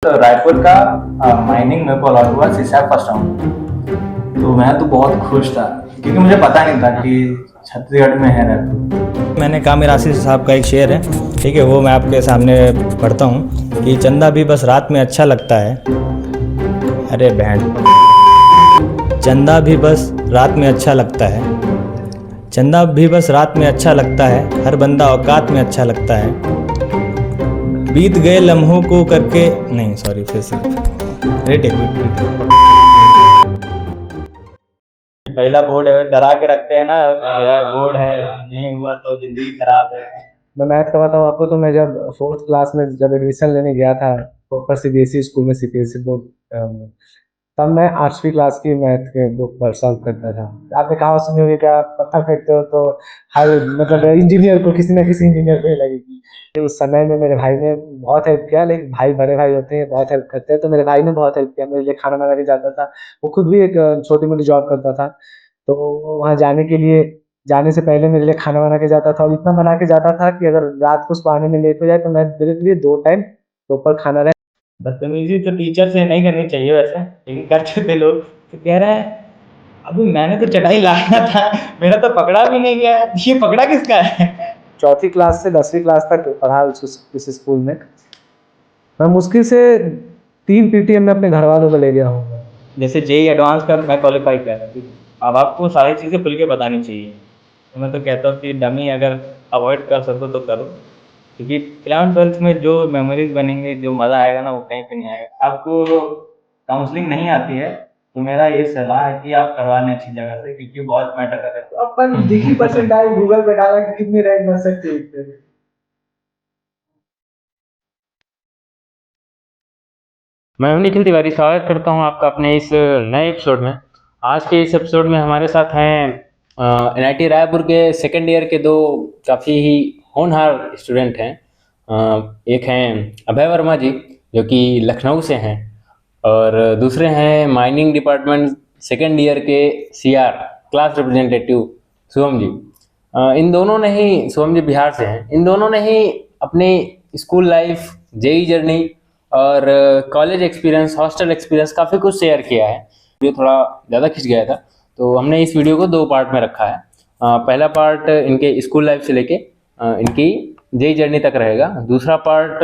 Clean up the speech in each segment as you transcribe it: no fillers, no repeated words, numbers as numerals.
तो रायपुर का माइनिंग मेरे को अलॉट हुआ सीसैट फर्स्ट राउंड। तो मैं तो बहुत खुश था क्योंकि मुझे पता नहीं था कि छत्तीसगढ़ में है रायपुर। मैंने कामिल आसिफ साहब का एक शेर है, ठीक है, वो मैं आपके सामने पढ़ता हूँ कि चंदा भी बस रात में अच्छा लगता है। अरे बहन, चंदा भी बस रात में अच्छा लगता है, चंदा भी बस रात में अच्छा लगता है, हर बंदा औकात में अच्छा लगता है। बीत गए लम्हों को करके नहीं, सॉरी, फिर से रेटे। पहला बोर्ड है, डरा के रखते हैं ना, बोर्ड है, नहीं हुआ तो जिंदगी खराब है। मैं मैथ का बताऊँ आपको, तो मैं जब फोर्थ क्लास में जब एडमिशन लेने गया था प्रॉपर सीबीएसई स्कूल में, सीबीएसई बोर्ड, तब मैं 8वीं क्लास की मैथ के बुक पर सॉल्व करता था। आपने कहा सुनी होगी कि आप पत्थर फेंकते हो तो हर मतलब इंजीनियर को किसी ना किसी इंजीनियर को ही लगेगी। तो उस समय में मेरे भाई ने बहुत हेल्प किया, लेकिन भाई बड़े भाई होते हैं बहुत हेल्प करते हैं, तो मेरे भाई ने बहुत हेल्प किया, मेरे लिए खाना बना के जाता था। वो खुद भी एक छोटी मोटी जॉब करता था, तो वहाँ जाने के लिए, जाने से पहले मेरे लिए खाना बना के जाता था, और इतना बना के जाता था कि अगर रात को उसको आने में लेट हो जाए तो मैं मेरे लिए 2 टाइम प्रॉपर खाना रहे। बदतमीजी तो टीचर से नहीं करनी चाहिए वैसे, लेकिन करते थे लोग। तो कह रहा है अभी मैंने तो चटाई लाया था, मेरा तो पकड़ा भी नहीं गया, ये पकड़ा किसका है। 4वीं क्लास से 10वीं क्लास तक पढ़ा उस स्कूल में। मैं मुश्किल से 3 पीटीएम में अपने घर वालों को ले गया हूँ। जैसे जेई एडवांस का मैं क्वालिफाई कर रहा हूँ, अब आपको सारी चीज़ें खुल के बतानी चाहिए। तो मैं तो कहता हूँ कि डमी अगर अवॉइड कर सको तो करो, क्योंकि 11th-12th में जो मेमोरीज बनेंगे, जो मज़ा आएगा ना, वो कहीं पे नहीं आएगा। आपको काउंसलिंग नहीं आती है तो मेरा ये सलाह है कि आप करवा लें अच्छी जगह से, क्योंकि बहुत मैटर करता है। अपन दिखी परसेंटाइल गूगल पे डाला कि कितनी रैंक बन सकती है। मैं हूं निखिल तिवारी, स्वागत करता हूं आपका अपने इस नए एपिसोड में। आज के इस एपिसोड में हमारे साथ हैं एनआईटी रायपुर के सेकेंड ईयर के दो काफ़ी ही होनहार स्टूडेंट हैं। एक हैं अभय वर्मा जी, जो कि लखनऊ से हैं, और दूसरे हैं माइनिंग डिपार्टमेंट सेकेंड ईयर के CR class representative Shubham ji. इन दोनों ने ही, शुभम जी बिहार से हैं, इन दोनों ने ही अपनी स्कूल लाइफ, जेई जर्नी और कॉलेज एक्सपीरियंस, हॉस्टल एक्सपीरियंस काफ़ी कुछ शेयर किया है। वीडियो थोड़ा ज़्यादा खिंच गया था, तो हमने इस वीडियो को 2 पार्ट में रखा है। पहला पार्ट इनके स्कूल लाइफ से लेके इनकी जेई जर्नी तक रहेगा। दूसरा पार्ट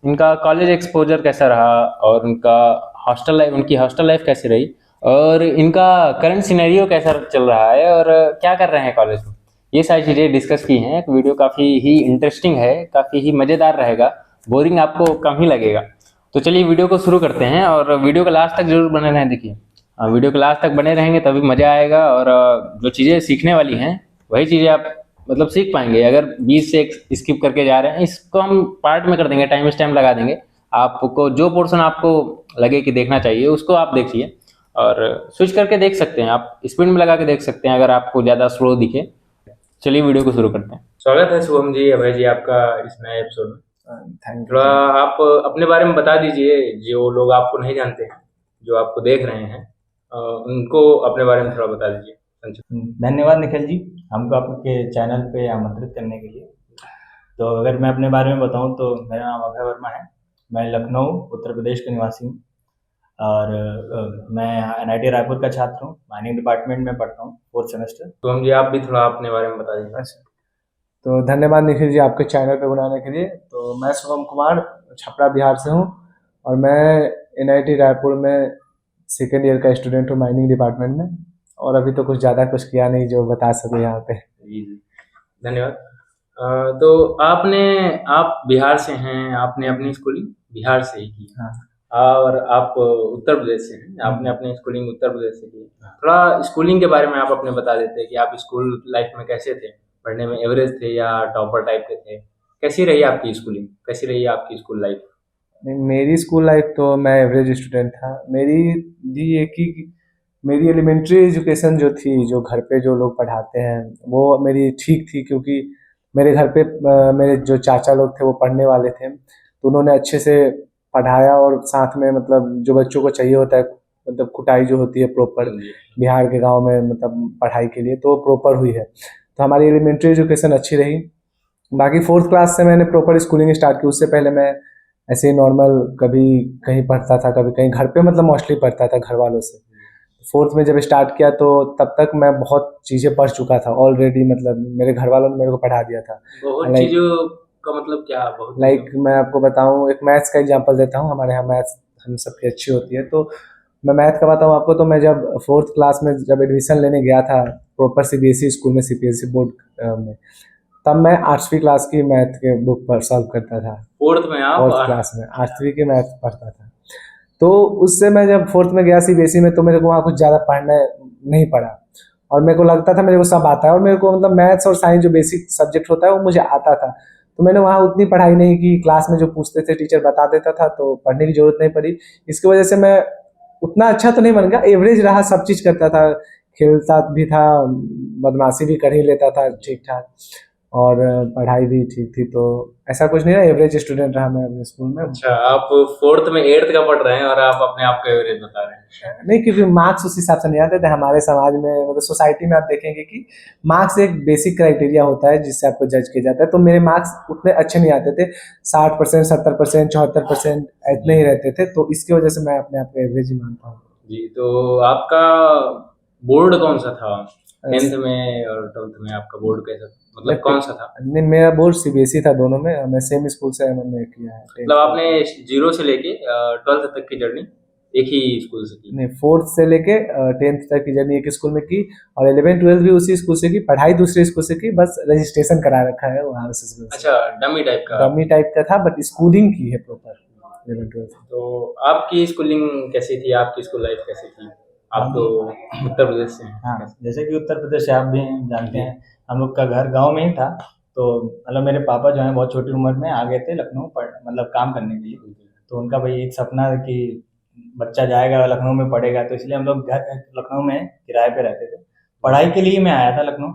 इनका कॉलेज एक्सपोजर कैसा रहा, और उनका हॉस्टल लाइफ, उनकी हॉस्टल लाइफ कैसी रही, और इनका करंट सिनेरियो कैसा चल रहा है, और क्या कर रहे हैं कॉलेज में। ये सारी चीज़ें डिस्कस की हैं। वीडियो काफ़ी ही इंटरेस्टिंग है, काफ़ी ही मज़ेदार रहेगा, बोरिंग आपको कम ही लगेगा। तो चलिए वीडियो को शुरू करते हैं, और वीडियो को लास्ट तक जरूर बने रहें। देखिए, वीडियो को लास्ट तक बने रहेंगे तभी मज़ा आएगा, और जो चीज़ें सीखने वाली हैं वही चीज़ें आप मतलब सीख पाएंगे। अगर बीच से स्किप करके जा रहे हैं, इसको हम पार्ट में कर देंगे, टाइम स्टैम्प लगा देंगे। आपको जो पोर्शन आपको लगे कि देखना चाहिए उसको आप देखिए, और स्विच करके देख सकते हैं, आप स्पीड में लगा के देख सकते हैं अगर आपको ज़्यादा स्लो दिखे। चलिए वीडियो को शुरू करते हैं। स्वागत है शुभम जी, अभय जी, आपका इस नए एपिसोड में। थैंक थोड़ा आप अपने बारे में बता दीजिए, जो लोग आपको नहीं जानते हैं, जो आपको देख रहे हैं, उनको अपने बारे में थोड़ा बता दीजिए संक्षिप्त। धन्यवाद निखिल जी, हमको आपके चैनल पे आमंत्रित करने के लिए। तो अगर मैं अपने बारे में बताऊं तो मेरा नाम अभय वर्मा है, मैं लखनऊ उत्तर प्रदेश का निवासी हूँ, और मैं एनआईटी रायपुर का छात्र हूँ, माइनिंग डिपार्टमेंट में पढ़ता हूँ, 4th सेमेस्टर। तो हम जी, आप भी थोड़ा अपने बारे में बता दीजिए। अच्छा, तो धन्यवाद निखिल जी आपके चैनल पे बुलाने के लिए। तो मैं शुभम कुमार छपरा बिहार से हूँ, और मैं एनआईटी रायपुर में सेकेंड ईयर का स्टूडेंट हूँ माइनिंग डिपार्टमेंट में, और अभी तो कुछ ज़्यादा कुछ किया नहीं जो बता सकूँ यहाँ पे। जी जी, धन्यवाद। तो आप बिहार से हैं, आपने अपनी स्कूलिंग बिहार से ही की। हाँ, और आप उत्तर प्रदेश से हैं, आपने अपनी स्कूलिंग उत्तर प्रदेश से की। थोड़ा स्कूलिंग के बारे में आप अपने बता देते हैं कि आप स्कूल लाइफ में कैसे थे, पढ़ने में एवरेज थे या टॉपर टाइप के थे। कैसी रही आपकी स्कूलिंग, कैसी रही आपकी स्कूल लाइफ। नहीं, मेरी स्कूल लाइफ तो मैं एवरेज स्टूडेंट था। मेरी भी एक ही, मेरी एलिमेंट्री एजुकेशन जो थी, जो घर पे जो लोग पढ़ाते हैं वो मेरी ठीक थी, क्योंकि मेरे घर पे मेरे जो चाचा लोग थे वो पढ़ने वाले थे, तो उन्होंने अच्छे से पढ़ाया, और साथ में मतलब जो बच्चों को चाहिए होता है, मतलब कुटाई जो होती है प्रॉपर बिहार के गांव में, मतलब पढ़ाई के लिए, तो प्रॉपर हुई है। तो हमारी एलिमेंट्री एजुकेशन अच्छी रही। बाकी 4th क्लास से मैंने प्रॉपर स्कूलिंग स्टार्ट की, उससे पहले मैं ऐसे ही नॉर्मल कभी कहीं पढ़ता था, कभी कहीं घर पे, मतलब मोस्टली पढ़ता था घर वालों से। फोर्थ में जब स्टार्ट किया तो तब तक मैं बहुत चीज़ें पढ़ चुका था ऑलरेडी, मतलब मेरे घर वालों ने मेरे को पढ़ा दिया था। बहुत लाइक चीजों का मतलब क्या, बहुत लाइक मैं आपको बताऊं, एक मैथ्स का एग्जांपल देता हूँ। हमारे यहाँ मैथ्स हम सबकी अच्छी होती है, तो मैं मैथ का बताऊँ आपको। तो मैं जब फोर्थ क्लास में जब एडमिशन लेने गया था प्रॉपर सीबीएसई स्कूल में, सीपीएसई बोर्ड में, तब मैं 8वीं क्लास की मैथ के बुक पर सॉल्व करता था। फोर्थ में आप फोर्थ क्लास में 8वीं की मैथ पढ़ता था। तो उससे मैं जब फोर्थ में गया सीबीएसई में, तो मेरे को वहाँ कुछ ज़्यादा पढ़ना नहीं पड़ा, और मेरे को लगता था मेरे को सब आता है, और मेरे को मतलब मैथ्स और साइंस जो बेसिक सब्जेक्ट होता है वो मुझे आता था। तो मैंने वहाँ उतनी पढ़ाई नहीं की, क्लास में जो पूछते थे टीचर बता देता था, तो पढ़ने की जरूरत नहीं पड़ी। इसकी वजह से मैं उतना अच्छा तो नहीं बन गया, एवरेज रहा, सब चीज़ करता था, खेलता भी था, बदमाशी भी कर ही लेता था ठीक ठाक, और पढ़ाई भी ठीक थी। तो ऐसा कुछ नहीं रहा, एवरेज स्टूडेंट रहा मैं अपने स्कूल में। अच्छा, आप फोर्थ में एट्थ का पढ़ रहे हैं और आप अपने आप का एवरेज बता रहे हैं। नहीं, क्योंकि मार्क्स उस हिसाब से नहीं आते थे हमारे समाज में, मतलब सोसाइटी में आप देखेंगे कि मार्क्स एक बेसिक क्राइटेरिया होता है जिससे आपको जज किया जाता है। तो मेरे मार्क्स उतने अच्छे नहीं आते थे, 60%, 70%, 74% इतने ही रहते थे। तो इसकी वजह से मैं अपने आप को एवरेज ही मानता हूँ। जी, तो आपका बोर्ड कौन सा था? 10th में और 12th में आपका बोर्ड कैसा, मतलब कौन सा था? नहीं, मेरा बोर्ड सीबीएसई था दोनों में, मैं सेम स्कूल से मैंने किया है। मतलब आपने 0 से लेके 12th तक की जर्नी एक ही स्कूल से की? नहीं, फोर्थ से लेके 10th तक की जर्नी एक स्कूल में की, और 11 12 भी उसी स्कूल से की, पढ़ाई दूसरे स्कूल से की, बस रजिस्ट्रेशन करा रखा है वहाँ उस स्कूल से। अच्छा, डमी टाइप का। डमी टाइप का था, बट स्कूलिंग की है प्रॉपर 11 12। तो आपकी स्कूलिंग कैसी थी, आपकी स्कूल लाइफ कैसी थी? आप तो उत्तर प्रदेश से हैं। हाँ, जैसे कि उत्तर प्रदेश से आप भी जानते हैं, हम लोग का घर गांव में ही था। तो मतलब मेरे पापा जो हैं बहुत छोटी उम्र में आ गए थे लखनऊ पढ़ मतलब काम करने के लिए। तो उनका भाई एक सपना था कि बच्चा जाएगा लखनऊ में पढ़ेगा, तो इसलिए हम लोग घर लखनऊ में किराए पे रहते थे। पढ़ाई के लिए मैं आया था लखनऊ।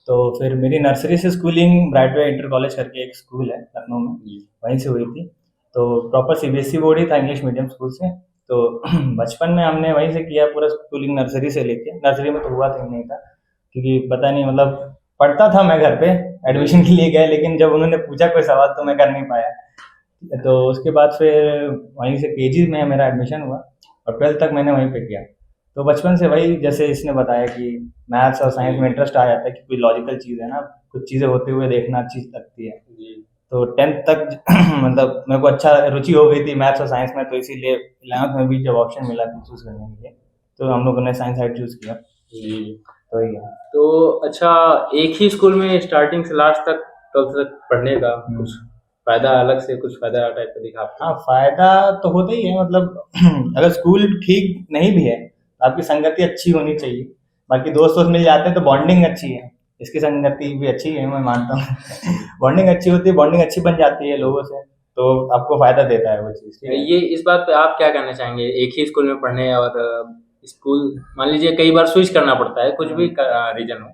तो फिर मेरी नर्सरी से स्कूलिंग ब्राइटवे इंटर कॉलेज करके एक स्कूल है लखनऊ में, वहीं से हुई थी। तो प्रॉपर सीबीएसई बोर्ड ही था, इंग्लिश मीडियम स्कूल से। तो बचपन में हमने वहीं से किया पूरा स्कूलिंग, नर्सरी से लेके। नर्सरी में तो हुआ तो नहीं था, क्योंकि पता नहीं, मतलब पढ़ता था मैं घर पे, एडमिशन के लिए गए, लेकिन जब उन्होंने पूछा कोई सवाल तो मैं कर नहीं पाया। तो उसके बाद फिर वहीं से केजी में मेरा एडमिशन हुआ, और 12th तक मैंने वहीं पे किया। तो बचपन से वही, जैसे इसने बताया कि मैथ्स और साइंस में इंटरेस्ट आ जाता है, कि कोई लॉजिकल चीज़ है ना, कुछ चीज़ें होते हुए देखना अच्छी लगती है। तो 10th तक मतलब मेरे को अच्छा रुचि हो गई थी मैथ्स और साइंस में, तो इसीलिए 11th में भी जब ऑप्शन मिला था चूज़ करने के लिए, तो हम लोगों ने साइंस साइड चूज़ किया। जी, तो ये है। तो अच्छा, एक ही स्कूल में स्टार्टिंग से लास्ट तक 12th तक पढ़ने का कुछ फायदा, अलग से कुछ फायदा टाइप का दिखा आपको? हाँ, फायदा तो होता ही है, मतलब अगर स्कूल ठीक नहीं भी है तो आपकी संगति अच्छी होनी चाहिए। बाकी दोस्त वोस्त मिल जाते हैं तो बॉन्डिंग अच्छी है, इसकी संगति भी अच्छी है, मैं मानता हूँ। बॉन्डिंग अच्छी होती है, बॉन्डिंग अच्छी बन जाती है लोगों से, तो आपको फायदा देता है वो चीज़, ठीक है? ये इस बात पे आप क्या कहना चाहेंगे, एक ही स्कूल में पढ़ने और स्कूल मान लीजिए कई बार स्विच करना पड़ता है, कुछ भी रीजन हो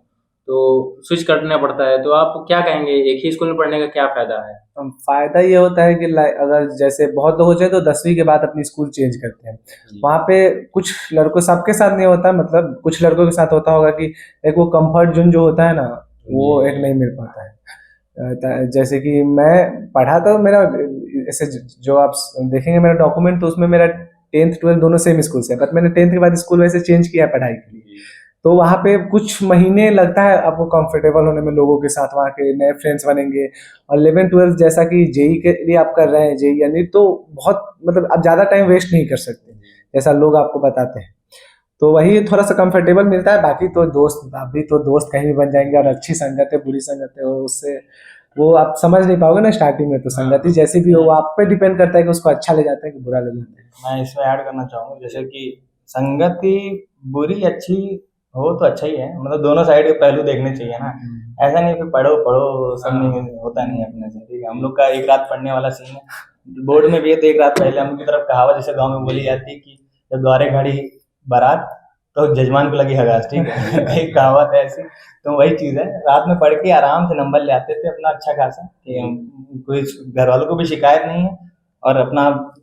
तो स्विच करना पड़ता है, तो आप क्या कहेंगे एक ही स्कूल में पढ़ने का क्या फायदा है? फायदा ये होता है कि अगर जैसे बहुत लोग होते हैं तो 10वीं के बाद अपनी स्कूल चेंज करते हैं। वहाँ पे कुछ लड़कों, सबके साथ नहीं होता, मतलब कुछ लड़कों के साथ होता होगा कि एक वो कंफर्ट जोन जो होता है ना, वो एक नहीं मिल पाता है। जैसे कि मैं पढ़ा तो मेरा ऐसे जो आप देखेंगे मेरा डॉक्यूमेंट, तो उसमें मेरा 10th 12th दोनों सेम स्कूल से है, बट मैंने 10th के बाद स्कूल वैसे चेंज किया है पढ़ाई के लिए। तो वहाँ पे कुछ महीने लगता है आपको कंफर्टेबल होने में लोगों के साथ, वहाँ के नए फ्रेंड्स बनेंगे। और 11 12 जैसा कि जेई के लिए आप कर रहे हैं, जेई यानी, तो बहुत मतलब आप ज़्यादा टाइम वेस्ट नहीं कर सकते जैसा लोग आपको बताते हैं। तो वही थोड़ा सा कंफर्टेबल मिलता है। बाकी तो दोस्त, अभी तो दोस्त कहीं भी बन जाएंगे, और अच्छी संगत है बुरी संगत है, और उससे वो आप समझ नहीं पाओगे ना स्टार्टिंग में। तो संगति जैसी भी हो, वो आप पे डिपेंड करता है कि उसको अच्छा ले जाता है कि बुरा ले जाता है। मैं इसमें ऐड करना चाहूँगा, जैसे कि संगति बुरी अच्छी हो तो अच्छा ही है, मतलब दोनों साइड के पहलू देखने चाहिए ना। ऐसा नहीं कि पढ़ो पढ़ो सब नहीं होता, नहीं अपने से, ठीक है। हम लोग का एक रात पढ़ने वाला सीन है बोर्ड में भी है, तो एक रात पहले हम लोग की तरफ कहावत जैसे गांव में बोली जाती है कि जब द्वारे घड़ी बारात तो जजमान को लगी हगास, ठीक है। एक कहावत है ऐसी, तो वही चीज़ है। रात में पढ़ के आराम से नंबर ले आते थे अपना अच्छा खासा, कि कोई घर वालों को भी शिकायत नहीं है, और अपना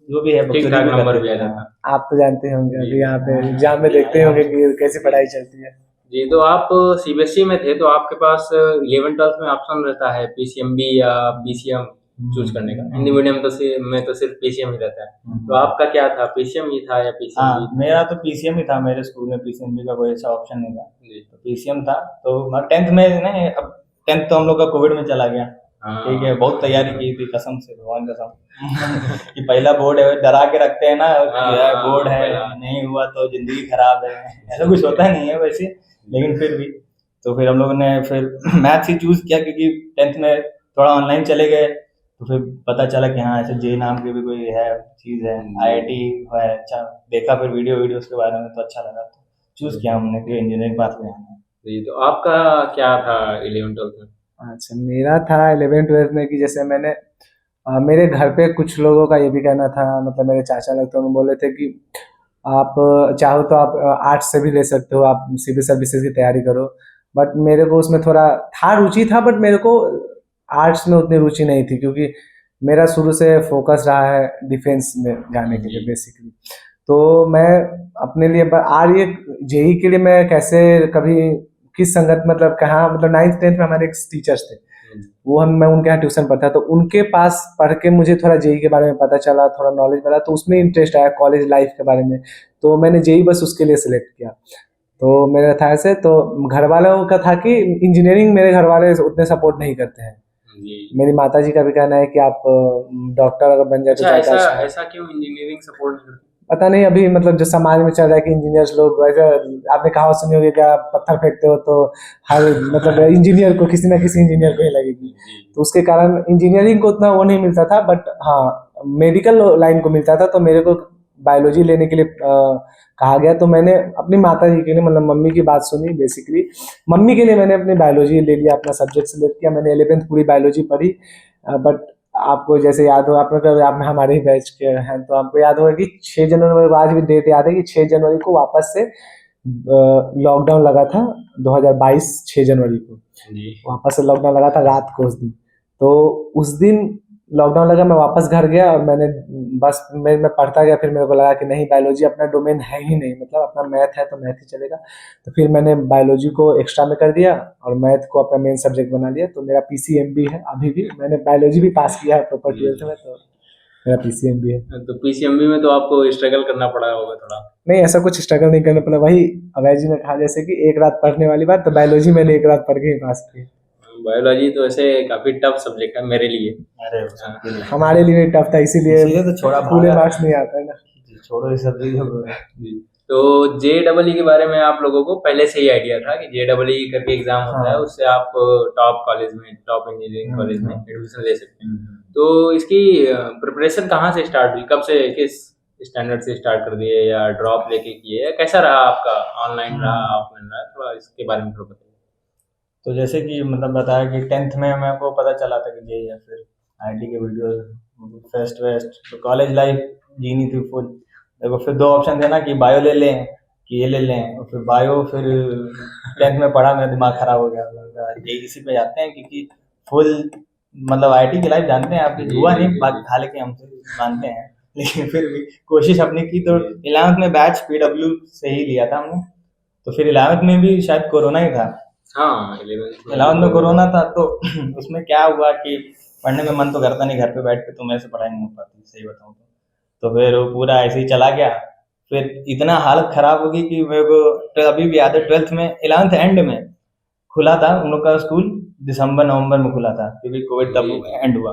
जो भी है ठीक ठाक नंबर भी आ जाता। आप तो जानते होंगे, अभी यहाँ पे एग्जाम में देखते होंगे कि कैसी पढ़ाई चलती है। जी, तो आप सीबीएसई में थे, तो आपके पास 11 12 में ऑप्शन रहता है पीसीएमबी या पीसीएम, चूज करने का। हिंदी मीडियम में तो सिर्फ पीसीएम ही रहता है। तो आपका क्या था, पीसीएम ही था या पीसीएम हाँ, भी? मेरा तो पीसीएम ही था। मेरे स्कूल में पीसीएम का कोई ऐसा ऑप्शन नहीं था, जी। तो पीसीएम था। तो मैं 10th में नहीं, अब 10th तो हम लोग का कोविड में चला गया। हाँ। ठीक है, बहुत तैयारी की थी कसम से, भगवान कसम कि पहला बोर्ड है, डरा के रखते हैं ना कि यार बोर्ड है, नहीं हुआ तो जिंदगी खराब है, ऐसा कुछ होता नहीं है वैसे, लेकिन फिर भी। तो फिर हम लोगों ने फिर मैथ्स ही चूज किया, क्योंकि 10th में थोड़ा ऑनलाइन चले गए, तो फिर पता चला कि हाँ ऐसे जे नाम की भी कोई है चीज़ है, आईआईटी है। अच्छा देखा फिर वीडियो उसके बारे में, तो अच्छा लगा, तो चूज किया हमने कि इंजीनियरिंग पाथ में आना है। जी, तो आपका क्या था 11th-12th में? अच्छा, मेरा था 11th-12th में कि जैसे मैंने मेरे घर पे कुछ लोगों का ये भी कहना था, मतलब मेरे चाचा लोग तो उन्होंने बोले थे कि आप चाहो तो आप आर्ट्स से भी ले सकते हो, आप सिविल सर्विसेज की तैयारी करो। बट मेरे को उसमें थोड़ा था रुचि था, बट मेरे को आर्ट्स में उतनी रुचि नहीं थी, क्योंकि मेरा शुरू से फोकस रहा है डिफेंस में जाने के लिए बेसिकली। तो मैं अपने लिए आर ये जेई के लिए मैं कैसे कभी किस संगत मतलब कहाँ, मतलब 9th-10th में हमारे एक टीचर्स थे, वो मैं उनके यहाँ ट्यूशन पढ़ता, तो उनके पास पढ़ के मुझे थोड़ा जेई के बारे में पता चला, थोड़ा नॉलेज मिला, तो उसमें इंटरेस्ट आया कॉलेज लाइफ के बारे में। तो मैंने जेई बस उसके लिए सिलेक्ट किया। तो मेरा था ऐसे, तो घर वालों का था कि इंजीनियरिंग मेरे घर वाले उतने सपोर्ट नहीं करते हैं। जी। मेरी माताजी का भी कहना है कि आप डॉक्टर अगर बन जाए तो अच्छा, ज़्यादा ऐसा अच्छा है। ऐसा क्यों इंजीनियरिंग सपोर्ट नहीं करती? पता नहीं, अभी मतलब जो समाज में चल रहा है कि इंजीनियर्स लोग वैसे, आपने कहावत सुनी होगी कि आप पत्थर फेंकते हो तो हर मतलब इंजीनियर को किसी ना किसी इंजीनियर को ही लगेगी। जी। तो उसके कारण इंजीनियरिंग को उतना वो नहीं मिलता था, बट हाँ मेडिकल लाइन को मिलता था। तो मेरे को बायोलॉजी लेने के लिए कहा गया, तो मैंने अपनी माता जी के लिए, मतलब मम्मी की बात सुनी बेसिकली। मम्मी के लिए मैंने अपनी बायोलॉजी ले लिया, अपना सब्जेक्ट सेलेक्ट किया। मैंने 11th पूरी बायोलॉजी पढ़ी। बट आपको जैसे याद हो, आप मतलब आप हमारे ही बैच के हैं, तो आपको याद होगा कि 6 जनवरी, मेरे को आज भी डेट याद है कि 6 जनवरी को वापस से लॉकडाउन लगा था। 2022 6 जनवरी को जी। वापस से लॉकडाउन लगा था रात को उस दिन। तो उस दिन लॉकडाउन लगा, मैं वापस घर गया और मैंने बस मैं पढ़ता गया। फिर मेरे को लगा कि नहीं, बायोलॉजी अपना डोमेन है ही नहीं, मतलब अपना मैथ है तो मैथ ही चलेगा। तो फिर मैंने बायोलॉजी को एक्स्ट्रा में कर दिया और मैथ को अपना मेन सब्जेक्ट बना लिया। तो मेरा पीसीएम भी है अभी भी, मैंने बायोलॉजी भी पास किया है प्रॉपर 12th में, तो मेरा पीसीएम भी है। तो पीसीएमबी में तो आपको स्ट्रगल करना पड़ा होगा थोड़ा। नहीं, ऐसा कुछ स्ट्रगल नहीं करना पड़ा। वही अभय जी ने कहा जैसे कि एक रात पढ़ने वाली बात, तो बायोलॉजी मैंने एक रात पढ़ के ही पास की। बायोलॉजी तो ऐसे काफी टफ सब्जेक्ट है मेरे लिए। अरे वो सबके लिए हमारे लिए टफ था, इसीलिए इसीलिए तो छोड़ा फुल भागा। मार्क्स नहीं आता है ना। जी, छोड़ो ये सब चीज़ों को। जी। तो जेडबलई के बारे में आप लोगों को पहले से ही आइडिया था कि जेडबलई करके एग्जाम होता है, हाँ। उससे आप टॉप कॉलेज में, टॉप इंजीनियरिंग कॉलेज में एडमिशन ले सकते हैं। हम्म। तो इसकी प्रिपरेशन कहाँ से स्टार्ट हुई, कब से, किस स्टैंडर्ड से स्टार्ट कर दिए या ड्रॉप लेके किए, या कैसा रहा आपका, ऑनलाइन रहा ऑफलाइन रहा, थोड़ा इसके बारे में थोड़ा बताइए। तो जैसे कि मतलब बताया कि 10th में मेरे को पता चला था कि यही है, फिर आईटी के वीडियो, फेस्ट वेस्ट, तो कॉलेज लाइफ जीनी थी फुल। देखो फिर दो ऑप्शन थे ना कि बायो ले लें कि ये ले लें, और फिर बायो फिर 10th में पढ़ा, मेरा दिमाग खराब हो गया। ये इसी पे जाते हैं क्योंकि फुल मतलब आईटी की लाइफ जानते हैं आपकी, हुआ नहीं बाकी हालांकि हमसे मानते हैं, लेकिन फिर भी कोशिश अपनी की। तो 11th में बैच पीडब्ल्यू से ही लिया था हमने। तो फिर 11th में भी शायद कोरोना ही था। हाँ, 11th में कोरोना था, तो उसमें क्या हुआ कि पढ़ने में मन तो करता नहीं, घर पे बैठ के तो मेरे से पढ़ाई नहीं हो पाती, सही बताऊँ तो फिर वो पूरा ऐसे ही चला गया। फिर इतना हालत खराब हो गई कि मेरे को तो अभी भी याद है, 12th में 11th एंड में खुला था उन लोग का स्कूल, दिसंबर नवंबर में खुला था क्योंकि कोविड तब एंड हुआ।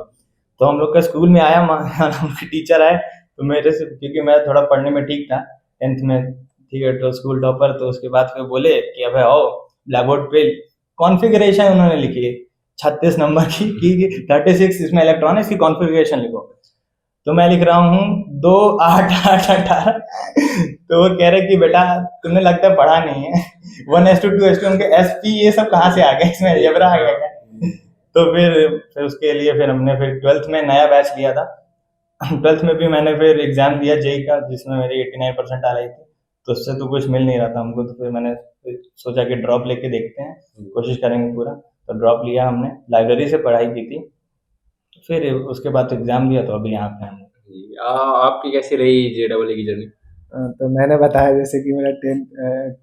तो हम लोग का स्कूल में आया, उनके टीचर आए, तो मेरे से, क्योंकि मैं थोड़ा पढ़ने में ठीक था 10th में, ठीक है, तो स्कूल टॉपर। तो उसके बाद फिर बोले कि अब आओ ब्लैक बोर्ड पे कॉन्फ़िगरेशन उन्होंने लिखी है 36 नंबर की 36 इसमें इलेक्ट्रॉनिक्स की कॉन्फ़िगरेशन लिखो। तो मैं लिख रहा हूँ 2 8 8 18। तो वो कह रहे कि बेटा तुमने लगता है पढ़ा नहीं है, 1:2 2:2 उनके SP ये सब कहाँ से आ गए, इसमें अलजेब्रा आ गया क्या? तो फिर उसके लिए फिर हमने फिर 12th में नया बैच लिया था। 12th में भी मैंने फिर एग्जाम दिया जेई का, जिसमें मेरी 89% आ रही थी। तो उससे तो कुछ मिल नहीं रहा था हमको, तो फिर मैंने सोचा कि ड्रॉप लेके देखते हैं, कोशिश करेंगे पूरा। तो ड्रॉप लिया हमने, लाइब्रेरी से पढ़ाई की थी। फिर उसके बाद एग्जाम दिया, तो अभी यहाँ पे हम। आपकी कैसी रही जेडबलई की जर्नी? तो मैंने बताया जैसे कि मेरा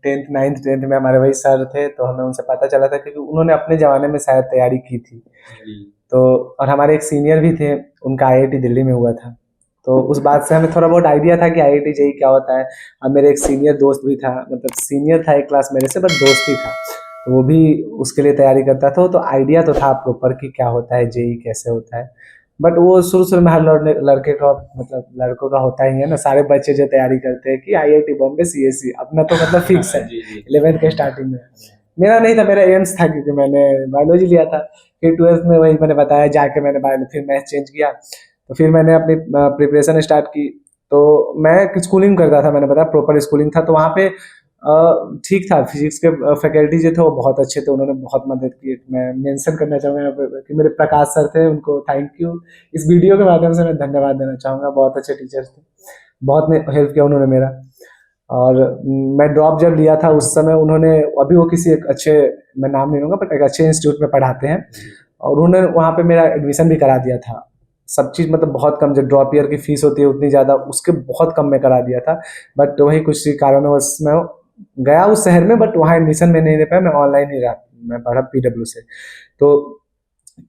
10th 9th 10th में हमारे वही सर थे, तो हमें उनसे पता चला था क्योंकि उन्होंने अपने ज़माने में शायद तैयारी की थी। तो और हमारे एक सीनियर भी थे, उनका आईआईटी दिल्ली में हुआ था, तो उस बात से हमें थोड़ा बहुत आइडिया था कि आईआईटी जेईई क्या होता है। अब मेरे एक सीनियर दोस्त भी था, मतलब सीनियर था एक क्लास मेरे से, बट दोस्त ही था, तो वो भी उसके लिए तैयारी करता था, तो आइडिया तो था प्रॉपर कि क्या होता है जेईई, कैसे होता है। बट वो शुरू शुरू में हर लड़के का, मतलब लड़कों का होता ही है ना, सारे बच्चे जो तैयारी करते हैं कि आईआईटी बॉम्बे सीएससी, अपना तो मतलब फिक्स है 11th के स्टार्टिंग में। मेरा नहीं था, मेरा एम्स था, क्योंकि मैंने बायोलॉजी लिया था। फिर 12th में वही मैंने बताया, जाके मैंने फिर मैथ चेंज किया, तो फिर मैंने अपनी प्रिपरेशन स्टार्ट की। तो मैं स्कूलिंग करता था, मैंने बताया प्रॉपर स्कूलिंग था, तो वहाँ पे ठीक था। फिजिक्स के फैकल्टी जो थे वो बहुत अच्छे थे, उन्होंने बहुत मदद की। मैं मेंशन करना चाहूँगा यहाँ पे कि मेरे प्रकाश सर थे, उनको थैंक यू, इस वीडियो के माध्यम से मैं धन्यवाद देना चाहूँगा। बहुत अच्छे टीचर्स थे, बहुत हेल्प किया उन्होंने मेरा। और मैं ड्रॉप जब लिया था उस समय उन्होंने, अभी वो किसी एक अच्छे, मैं नाम नहीं लूँगा, बट एक अच्छे इंस्टीट्यूट में पढ़ाते हैं, और उन्होंने वहाँ पे मेरा एडमिशन भी करा दिया था। सब चीज़ मतलब बहुत कम, जो ड्रॉप ईयर की फीस होती है उतनी ज़्यादा, उसके बहुत कम में करा दिया था। बट वही कुछ कारणवश मैं गया उस शहर में, बट वहाँ एडमिशन में नहीं ले पाया, मैं ऑनलाइन ही रहा, मैं पढ़ा पीडब्ल्यू से। तो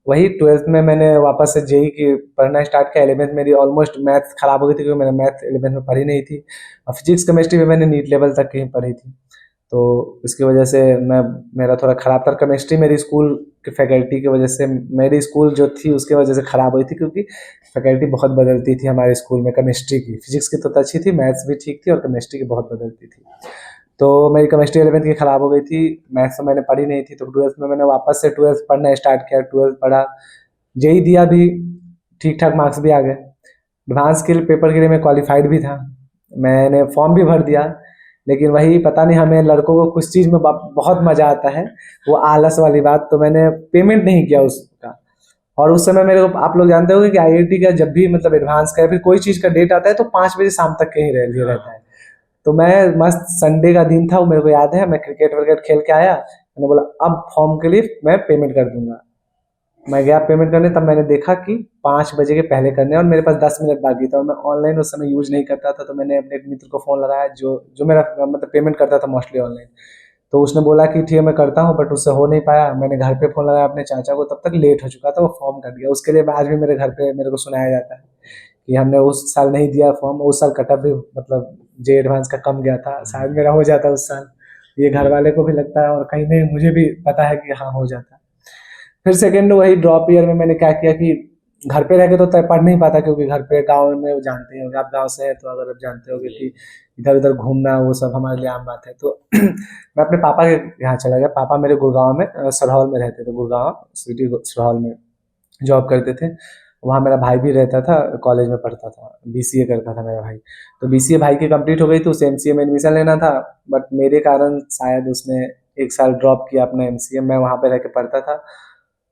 वही 12th में मैंने वापस से जेईई की पढ़ना स्टार्ट किया। 11th मेरी ऑलमोस्ट मैथ खराब हो गई थी, क्योंकि मैंने मैथ 11th में पढ़ी नहीं थी, और फिजिक्स केमिस्ट्री में मैंने नीट लेवल तक ही पढ़ी थी, तो इसकी वजह से मेरा थोड़ा ख़राब था। केमिस्ट्री मेरी स्कूल के फैकल्टी की वजह से, मेरी स्कूल जो थी उसकी वजह से ख़राब हुई थी, क्योंकि फैकल्टी बहुत बदलती थी हमारे स्कूल में केमिस्ट्री की। फिजिक्स की तो अच्छी थी, मैथ्स भी ठीक थी, और केमिस्ट्री की बहुत बदलती थी। तो मेरी केमिस्ट्री 11th की ख़राब हो गई थी, मैथ्स तो मैंने पढ़ी नहीं थी, तो 12th में मैंने वापस से 12th पढ़ना स्टार्ट किया। 12th पढ़ा, जेईई दिया भी, ठीक ठाक मार्क्स भी आ गए। एडवांस के पेपर के लिए मैं क्वालिफाइड भी था, मैंने फॉर्म भी भर दिया। लेकिन वही पता नहीं, हमें लड़कों को कुछ चीज़ में बहुत मज़ा आता है, वो आलस वाली बात, तो मैंने पेमेंट नहीं किया उसका। और उस समय मेरे को, आप लोग जानते होंगे कि आईआईटी का जब भी मतलब एडवांस का या फिर कोई चीज़ का डेट आता है, तो 5 बजे शाम तक के ही रहता है। तो मैं मस्त, संडे का दिन था वो, मेरे को याद है, मैं क्रिकेट विकेट खेल के आया, मैंने बोला अब फॉर्म के लिए मैं पेमेंट कर दूंगा। मैं गया पेमेंट करने, तब मैंने देखा कि 5 बजे के पहले करने, और मेरे पास 10 मिनट बाकी था, और मैं ऑनलाइन उस समय यूज नहीं करता था। तो मैंने अपने एक मित्र को फ़ोन लगाया, जो मेरा मतलब पेमेंट करता था मोस्टली ऑनलाइन। तो उसने बोला कि ठीक है मैं करता हूँ, बट उससे हो नहीं पाया। मैंने घर पे फ़ोन लगाया अपने चाचा को, तब तक लेट हो चुका था, वो फॉर्म कर दिया। उसके लिए आज भी मेरे घर पे मेरे को सुनाया जाता है कि हमने उस साल नहीं दिया फॉर्म, उस साल कटअप भी मतलब जे एडवांस का कम गया था, शायद मेरा हो जाता उस साल। ये घर वाले को भी लगता है, और कहीं नहीं मुझे भी पता है कि हाँ हो जाता। फिर सेकेंड वही ड्रॉप ईयर में मैंने क्या किया कि घर पे रह के तो तय पढ़ नहीं पाता, क्योंकि घर पे गाँव में, वो जानते ही होंगे आप, गाँव से हैं तो अगर आप जानते होंगे कि इधर उधर घूमना वो सब हमारे लिए आम बात है। तो मैं अपने पापा के यहाँ चला गया। पापा मेरे गुड़गांव में सरहौल में रहते थे, गुड़गांव सिटी सरहौल में जॉब करते थे। वहाँ मेरा भाई भी रहता था, कॉलेज में पढ़ता था, बीसीए करता था मेरा भाई। तो बीसीए भाई की कंप्लीट हो गई, तो उसे एमसीए में एडमिशन लेना था, बट मेरे कारण शायद उसने 1 साल ड्रॉप किया अपना एमसीए। मैं वहाँ पे रह के पढ़ता था,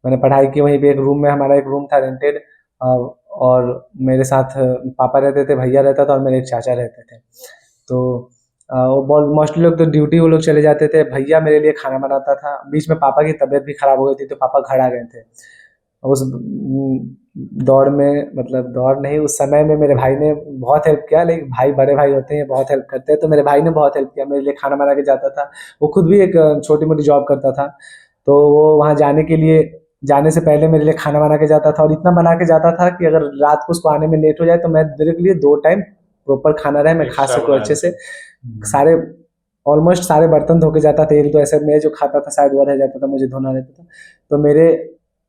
मैंने पढ़ाई की वहीं पे एक रूम में, हमारा एक रूम था रेंटेड, और मेरे साथ पापा रहते थे, भैया रहता था, और मेरे एक चाचा रहते थे। तो वो मोस्टली लोग तो ड्यूटी वो लोग चले जाते थे, भैया मेरे लिए खाना बनाता था। बीच में पापा की तबीयत भी खराब हो गई थी, तो पापा घर आ गए थे। उस दौड़ में, मतलब दौड़ नहीं, उस समय में मेरे भाई ने बहुत हेल्प किया। लेकिन भाई, बड़े भाई होते हैं, बहुत हेल्प करते हैं, तो मेरे भाई ने बहुत हेल्प किया, मेरे लिए खाना बना के जाता था। वो खुद भी एक छोटी मोटी जॉब करता था, तो वो वहाँ जाने से पहले मेरे लिए खाना बना के जाता था, और इतना बना के जाता था कि अगर रात को उसको आने में लेट हो जाए, तो मैं मेरे के लिए 2 टाइम प्रॉपर खाना रहे, मैं खा सकूँ अच्छे से। सारे ऑलमोस्ट सारे बर्तन धो के जाता था, 1-2 ऐसे मैं जो खाता था शायद वो रह जाता था, मुझे धोना रहता था। तो मेरे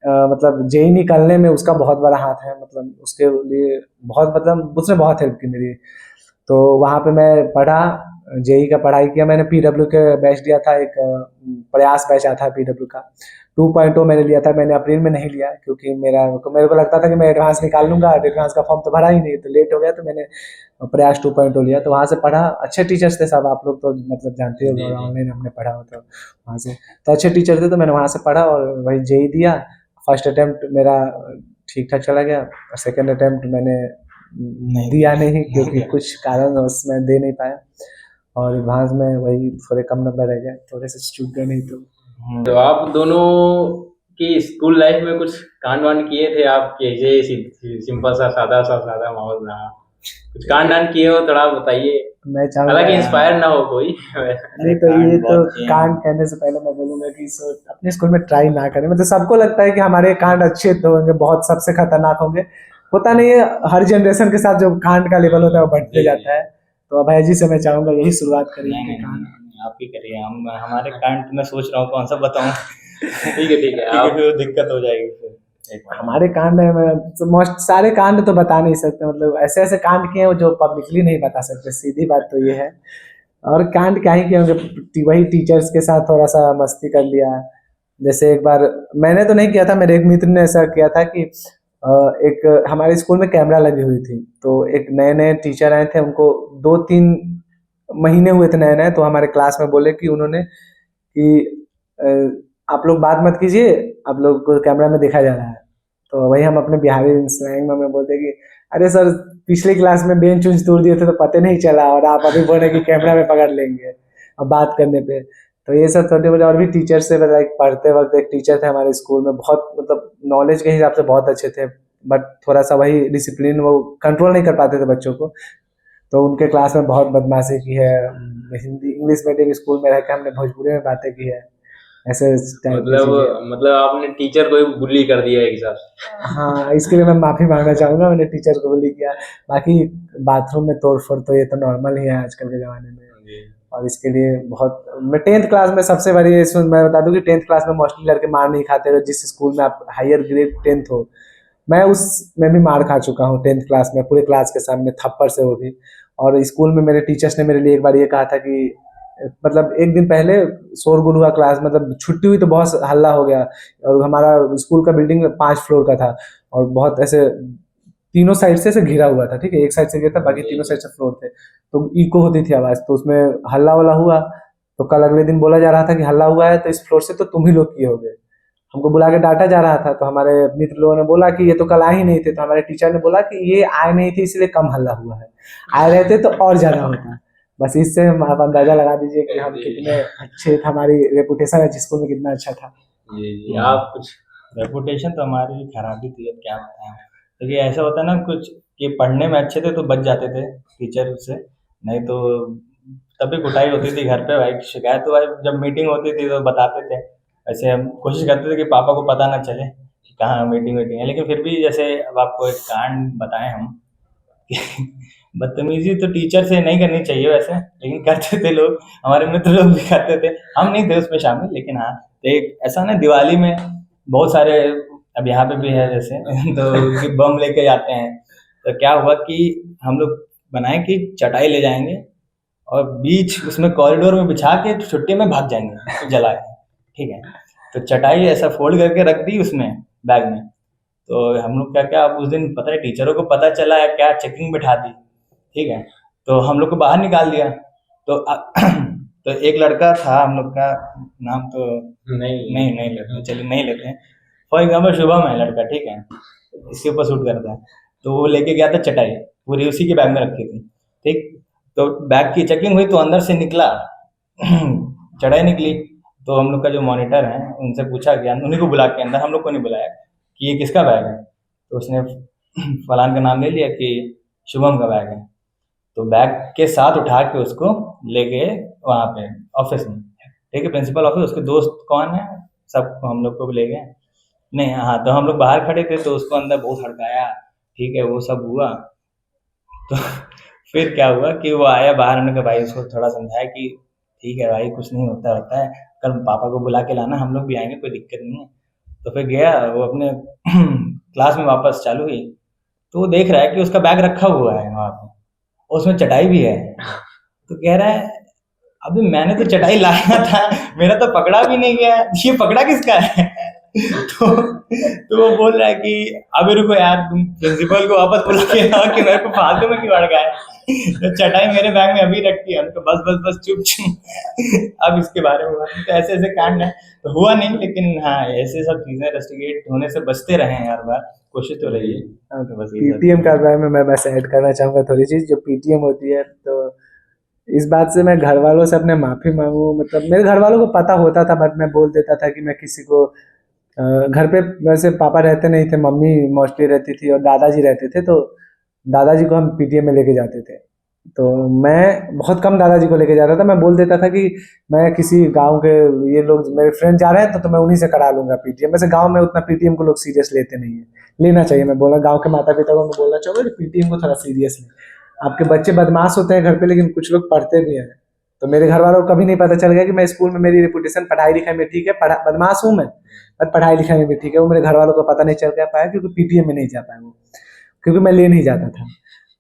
मतलब जेईई निकालने में उसका बहुत बड़ा हाथ है, मतलब उसके लिए बहुत, मतलब उसने बहुत हेल्प की मेरी। तो वहाँ पे मैं पढ़ा, जेईई का पढ़ाई किया। मैंने पीडब्ल्यू के बैच दिया था, एक प्रयास बैच आता है पीडब्ल्यू का, 2.0 मैंने लिया था। मैंने अप्रैल में नहीं लिया, क्योंकि मेरे को लगता था कि मैं एडवांस निकाल लूँगा, एडवांस का फॉर्म तो भरा ही नहीं, तो लेट हो गया। तो मैंने प्रयास 2.0 लिया, तो वहाँ से पढ़ा। अच्छे टीचर्स थे सब, आप लोग तो मतलब जानते हो, ऑनलाइन हमने पढ़ा हो, तो वहाँ से तो अच्छे टीचर थे, तो मैंने वहाँ से पढ़ा, और वही जेईई दिया। फर्स्ट अटेम्प्ट मेरा ठीक ठाक चला गया, और सेकेंड अटेम्प्ट मैंने दिया नहीं, क्योंकि कुछ कारण उसमें दे नहीं पाया, और एडवांस में वही थोड़े कम नंबर रह गए, थोड़े से चूक गए, नहीं तो आप दोनों की स्कूल लाइफ में कुछ कांड वांड किए थे आप, कि ये सिंपल सा सादा माहौल रहा? कुछ कांड वांड किए हो थोड़ा बताइए, मैं चाहूंगा हालांकि इंस्पायर ना हो कोई। नहीं तो कांड ये तो बहुत किए हैं। कांड कहने से पहले मैं बोलूंगा कि अपने स्कूल में ट्राई ना करें। मतलब सबको लगता है कि हमारे कांड अच्छे तो होंगे, बहुत सबसे खतरनाक होंगे, होता नहीं है। हर जनरेशन के साथ जो कांड का लेवल होता है वो बढ़ते जी, जाता है। तो अभय जी से मैं चाहूंगा यही शुरुआत करिए नहीं इनके नहीं कांड। नहीं, आप ही करिए। हम हमारे कांड तो मैं सोच रहा हूँ कौन सा बताऊँ। ठीक है क्योंकि आप। फिर दिक्कत हो जाएगी फिर। एक बार हमारे कांड है, मैं तो मोस्ट सारे कांड तो बता नहीं सकते। मतलब ऐसे ऐसे कांड किए हैं जो पब्लिकली नहीं बता सकते, सीधी बात तो ये है। और कांड क्या ही किए होंगे, वही टीचर्स के साथ थोड़ा सा मस्ती कर लिया। जैसे एक बार मैंने तो नहीं किया था, मेरे एक मित्र ने ऐसा किया था कि एक हमारे स्कूल में कैमरा लगी हुई थी। तो एक नए नए टीचर आए थे, उनको 2-3 महीने हुए थे नए नए। तो हमारे क्लास में बोले कि उन्होंने कि आप लोग बात मत कीजिए, आप लोग को कैमरा में देखा जा रहा है। तो वही हम अपने बिहारी स्लैंग में हमें बोलते कि अरे सर, पिछली क्लास में बेंच उंच तोड़ दिए थे तो पता नहीं चला, और आप अभी बोले कि कैमरा में पकड़ लेंगे अब बात करने पे। तो ये सब छोटे मोटे और भी टीचर से लाइक पढ़ते वक्त एक टीचर थे हमारे स्कूल में, बहुत मतलब नॉलेज के हिसाब से बहुत अच्छे थे, बट थोड़ा सा वही डिसिप्लिन वो कंट्रोल नहीं कर पाते थे बच्चों को। तो उनके क्लास में बहुत बदमाशी की है। हिंदी इंग्लिश मीडियम स्कूल में रह के हमने भोजपुरी में बातें की है, ऐसे टाइप की मतलब चीजें। मतलब आपने टीचर को ही बुली कर दिया एक हिसाब से। हाँ, इसके लिए मैं माफी मांगना चाहूंगा, मैंने टीचर को bully किया। बाकी बाथरूम में तोड़ फोड़ तो ये तो नॉर्मल ही है आजकल के जमाने में। और इसके लिए बहुत, मैं 10th क्लास में सबसे बड़ी इसमें मैं बता दूं कि 10th क्लास में मोस्टली लड़के मार नहीं खाते हो। जिस स्कूल में आप हायर ग्रेड 10th हो, मैं उस में भी मार खा चुका हूँ 10th क्लास में, पूरे क्लास के सामने थप्पड़ से, वो भी। और स्कूल में मेरे टीचर्स ने मेरे लिए एक बार ये कहा था कि मतलब एक दिन पहले शोरगुल हुआ क्लास, मतलब छुट्टी हुई तो बहुत हल्ला हो गया। और हमारा स्कूल का बिल्डिंग 5 फ्लोर का था, और बहुत ऐसे तीनों साइड से घिरा हुआ था, ठीक है, एक साइड से घिरा था, बाकी तीनों साइड से फ्लोर थे। तो इको होती थी आवाज, तो उसमें हल्ला वल्ला हुआ। तो कल अगले दिन बोला जा रहा था कि हल्ला हुआ है तो इस फ्लोर से तो तुम ही लोग किए होगे। हमको बुला के डांटा जा रहा था। तो हमारे मित्र लोगों ने बोला कि ये तो कल आए ही नहीं थे। तो हमारे टीचर ने बोला कि ये आए नहीं थे इसलिए कम हल्ला हुआ है, आए रहते तो और ज्यादा होता। बस इससे आप अंदाजा लगा दीजिए कि हम कितने अच्छे थे, हमारी रेपुटेशन है स्कूल में कितना अच्छा था। जी आप कुछ। रेपुटेशन तो हमारी भी खराब ही थी, अब क्या बताएं। क्योंकि ऐसा होता है ना कुछ कि पढ़ने में अच्छे थे तो बच जाते थे टीचर से, नहीं तो तभी कुटाई होती थी घर पे भाई। शिकायत तो भाई जब मीटिंग होती थी तो बताते थे। ऐसे हम कोशिश करते थे कि पापा को पता ना चले कि कहाँ मीटिंग वीटिंग है, लेकिन फिर भी जैसे अब आपको एक कांड बताएं हम कि बदतमीजी तो टीचर से नहीं करनी चाहिए वैसे, लेकिन करते थे लोग, हमारे मित्र लोग भी करते थे। हम नहीं थे उसमें शामिल, लेकिन हाँ एक ऐसा ना दिवाली में बहुत सारे, अब यहाँ पे भी है जैसे तो कि बम लेके जाते हैं। तो क्या हुआ कि हम लोग बनाए कि चटाई ले जाएंगे और बीच उसमें कॉरिडोर में बिछा के छुट्टी में भाग जाएंगे जला के, ठीक है। तो चटाई ऐसा फोल्ड करके रख दी उसमें बैग में। तो हम लोग क्या क्या, अब उस दिन पता है टीचरों को पता चला है क्या, चेकिंग बिठा दी, ठीक है। तो हम लोग को बाहर निकाल दिया। तो तो एक लड़का था हम लोग का, नाम तो नहीं नहीं नहीं लेते, चलिए नहीं लेते हैं। फॉर एग्जाम्पल शुभम है लड़का, ठीक है, इसके ऊपर शूट करता है। तो वो लेके गया था चटाई, पूरी उसी के बैग में रखी थी, ठीक। तो बैग की चेकिंग हुई तो अंदर से निकला चटाई निकली। तो हम लोग का जो मॉनिटर है उनसे पूछा गया, उन्हीं को बुला के अंदर, हम लोग को नहीं बुलाया, कि ये किसका बैग है। तो उसने फलान का नाम ले लिया कि शुभम का बैग है। तो बैग के साथ उठा के उसको ले गए वहाँ पे ऑफिस में, ठीक है, प्रिंसिपल ऑफिस। उसके दोस्त कौन है, सब हम लोग को भी ले गए। नहीं हाँ, तो हम लोग बाहर खड़े थे तो उसको अंदर बहुत हड़काया, ठीक है, वो सब हुआ। तो फिर क्या हुआ कि वो आया बाहर, हमने कहा भाई उसको थोड़ा समझाया कि ठीक है भाई कुछ नहीं होता होता है, कल पापा को बुला के लाना, हम लोग भी आएंगे, कोई दिक्कत नहीं है। तो फिर गया वो अपने क्लास में, वापस चालू हुई। तो वो देख रहा है कि उसका बैग रखा हुआ है वहाँ पे, और उसमें चटाई भी है। तो कह रहा है अभी मैंने तो चटाई लाया था, मेरा तो पकड़ा भी नहीं गया, ये पकड़ा किसका है। तो वो बोल रहा है कि अभी रुको यार, तुम प्रिंसिपल को वापस बुला के लाओ कि मेरे को फालतू में क्यों अड़का है, तो चटाई मेरे बैग में अभी रखी है। तो बस बस बस चुप चुप। अब इसके बारे में हुआ तो ऐसे ऐसे कांड है, तो हुआ नहीं, लेकिन हाँ ऐसे सब चीजें रेस्टिगेट होने से बचते रहे हैं हर बार, कोशिश तो रही है। तो बस यही सब पीटीएम का बारे में मैं बस ऐड करना चाहूंगा थोड़ी चीज। जो पीटीएम होती है, तो इस बात से मैं घर वालों से अपने माफी मांगू। मतलब मेरे घर वालों को पता होता था, बट मैं बोल देता था कि मैं किसी को घर पे वैसे पापा रहते नहीं थे, मम्मी मोस्टली रहती थी और दादाजी रहते थे। तो दादाजी को हम पीटीएम में लेके जाते थे। तो मैं बहुत कम दादाजी को लेके जाता था। मैं बोल देता था कि मैं किसी गांव के ये लोग मेरे फ्रेंड जा रहे हैं तो मैं उन्हीं से करा लूंगा पीटीएम। वैसे गांव में उतना पीटीएम को लोग सीरियस लेते नहीं है, लेना चाहिए। मैं बोला गांव के माता पिता को मैं बोलना चाहूँगा कि पीटीएम को थोड़ा सीरियस लें। आपके बच्चे बदमाश होते हैं घर पे, लेकिन कुछ लोग पढ़ते भी हैं। तो मेरे घर वालों को कभी नहीं पता चल गया कि मैं स्कूल में, मेरी रेपुटेशन पढ़ाई लिखाई में ठीक है, बदमाश हूँ मैं, पर पढ़ाई लिखाई में भी ठीक है। वो मेरे घर वालों को पता नहीं चल पाया क्योंकि पीटीएम में नहीं जा पाया वो, क्योंकि मैं ले नहीं जाता था।